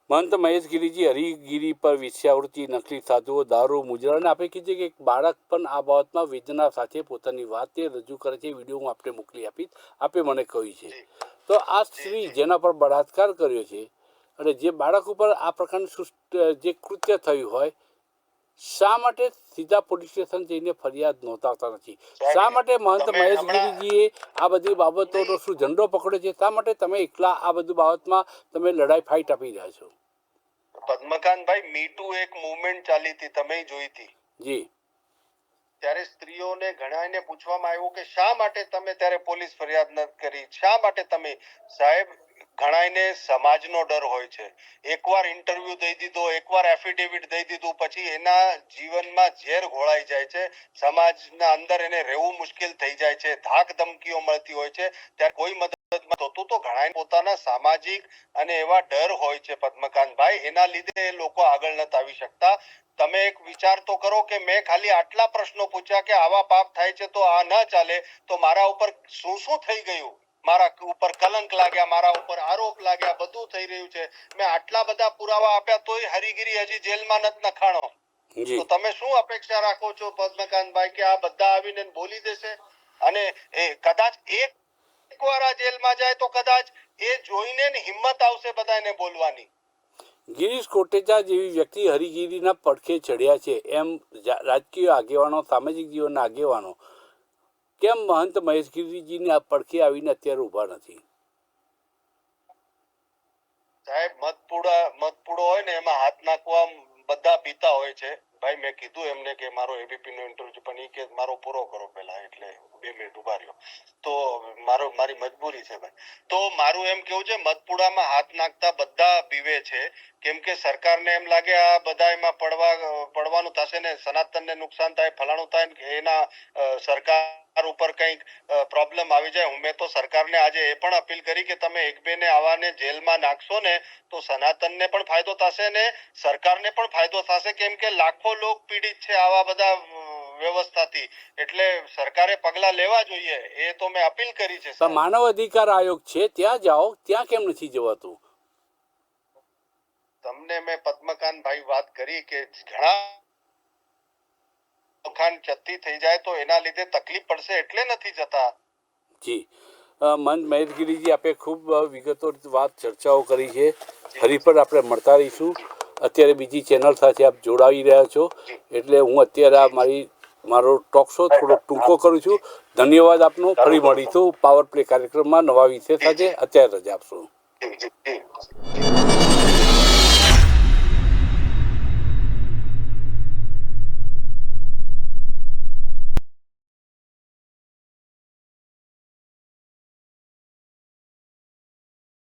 મહંત મહેશગીરીજી, હરિગીરી પર વિષયાવૃત્તિ, નકલી સાધુઓ, દારૂ, મુજરા, અને આપણે કીધું કે એક બાળક પણ આ બાબતમાં વેદના સાથે પોતાની વાતને રજૂ કરે છે. વિડીયો હું આપને મોકલી આપીશ, આપે મને કહ્યું છે. તો આ સ્ત્રી જેના પર બળાત્કાર કર્યો છે અને જે બાળક ઉપર આ પ્રકારનું જે કૃત્ય થયું હોય શા માટે સીધા પોલીસ સ્ટેશન જઈને ફરિયાદ નોંધાવતા નથી? સાહેબ, શા માટે મહંત તમે મહેશગીરીજીએ આ બધી બાબતોનો શું ઝંડો પકડ્યો છે? શા માટે તમે એકલા આ બધી બાબતમાં તમે લડાઈ ફાઇટ આપી રહ્યા છો? પદ્મકાંતભાઈ, મીટુ એક મુવમેન્ટ ચાલી હતી, તમે જોઈ હતી. જી, ત્યારે સ્ત્રીઓને ઘણાને પૂછવામાં આવ્યું કે શા માટે તમે ત્યારે પોલીસ ફરિયાદ ન કરી, શા માટે તમે? સાહેબ, ઘણાને સમાજનો ડર હોય છે. એકવાર ઇન્ટરવ્યુ દઈ દીધો, એકવાર એફિડેવિટ દઈ દીધું, પછી એના જીવનમાં ઝેર ઘોળાઈ જાય છે. સમાજના અંદર એને રહેવું મુશ્કેલ થઈ જાય છે, ધાક ધમકીઓ મળતી હોય છે. ત્યારે કોઈ મદદમાં થતું તો ઘણા પોતાના સામાજિક અને એવા ડર હોય છે પદ્મકાંતભાઈ, એના લીધે એ લોકો આગળ નથી આવી શકતા. તમે એક વિચાર તો કરો કે મેં ખાલી આટલા પ્રશ્નો પૂછ્યા કે આવા પાપ થાય છે તો આ ન ચાલે, તો મારા ઉપર શું શું થઈ ગયું, મારા ઉપર કલંક લાગ્યા, મારા ઉપર આરોપ લાગ્યા, બધું થઈ રહ્યું છે. મેં આટલા બધા પુરાવા આપ્યા તોય હરિગીરી હજી જેલમાં નથી નખાણો. જી, તો તમે શું અપેક્ષા રાખો છો પદ્મકાંતભાઈ કે આ બધા આવીને બોલી દેશે? અને એ કદાચ એકવાર આ જેલમાં જાય તો કદાચ એ જોઈને ને હિંમત આવશે બધાને બોલવાની. ગિરીશ કોટેચા જેવી વ્યક્તિ હરિગીરીના પડખે ચડ્યા છે, એમ રાજકીય આગેવાનો, સામાજિક જીવનના આગેવાનો કેમ મહંત મહેશગીરીજીના પડખે આવીને અત્યારે ઊભા નથી? સાહેબ, મતપૂડો હોય ને એમાં હાથ નાખવા બધા પીતા હોય છે. ભાઈ, મેં કીધું એમને કે મારો એબીપી નો ઇન્ટરવ્યુ પણ ઈ કે મારો પૂરો કરો પહેલા, એટલે 2 મિનિટ ઉભા રહ્યો. તો મારી મજબૂરી છે ભાઈ. તો મારું એમ કેવું છે, મતપૂડામાં હાથ નાખતા બધા પીવે છે, કેમ કે સરકારને એમ લાગે આ બધા એમાં પડવાનું થશે ને, સનાતનને નુકસાન થાય, ફલાણું થાય ને, એના સરકાર ઉપર કંઈક પ્રોબ્લેમ આવી જાય. મેં તો સરકારને આજે એ પણ અપીલ કરી કે તમે એક બે ને આવાને જેલમાં નાખશો ને તો સનાતનને પણ ફાયદો થશે ને સરકારને પણ ફાયદો થશે, કેમ કે લાખો લોક પીડિત છે આવા બધા વ્યવસ્થાથી. એટલે સરકારે પગલા લેવા જોઈએ, એ તો મેં અપીલ કરી છે. પણ માનવ અધિકાર આયોગ છે, ત્યાં જાઓ, ત્યાં કેમ નથી જવાતું? તમને મેં પદ્મકાંતભાઈ વાત કરી કે ઘણા ખાન ચત્તી થઈ જાય તો એના લીધે તકલીફ પડશે એટલે નથી જતા. જી, મહંત મહેશગીરીજી, આપે ખૂબ વિગતો વાત ચર્ચાઓ કરી છે. ફરી પર આપણે મળતા રહીશું. અત્યારે બીજી ચેનલ સાથે આપ જોડાવી રહ્યા છો, એટલે હું અત્યારે આ મારો ટોક શો થોડો ટૂંકો કરું છું. ધન્યવાદ આપનો. ફરી મળીશું પાવર પ્લે કાર્યક્રમમાં નવા વિષય સાથે. અત્યારે રજા આપશો.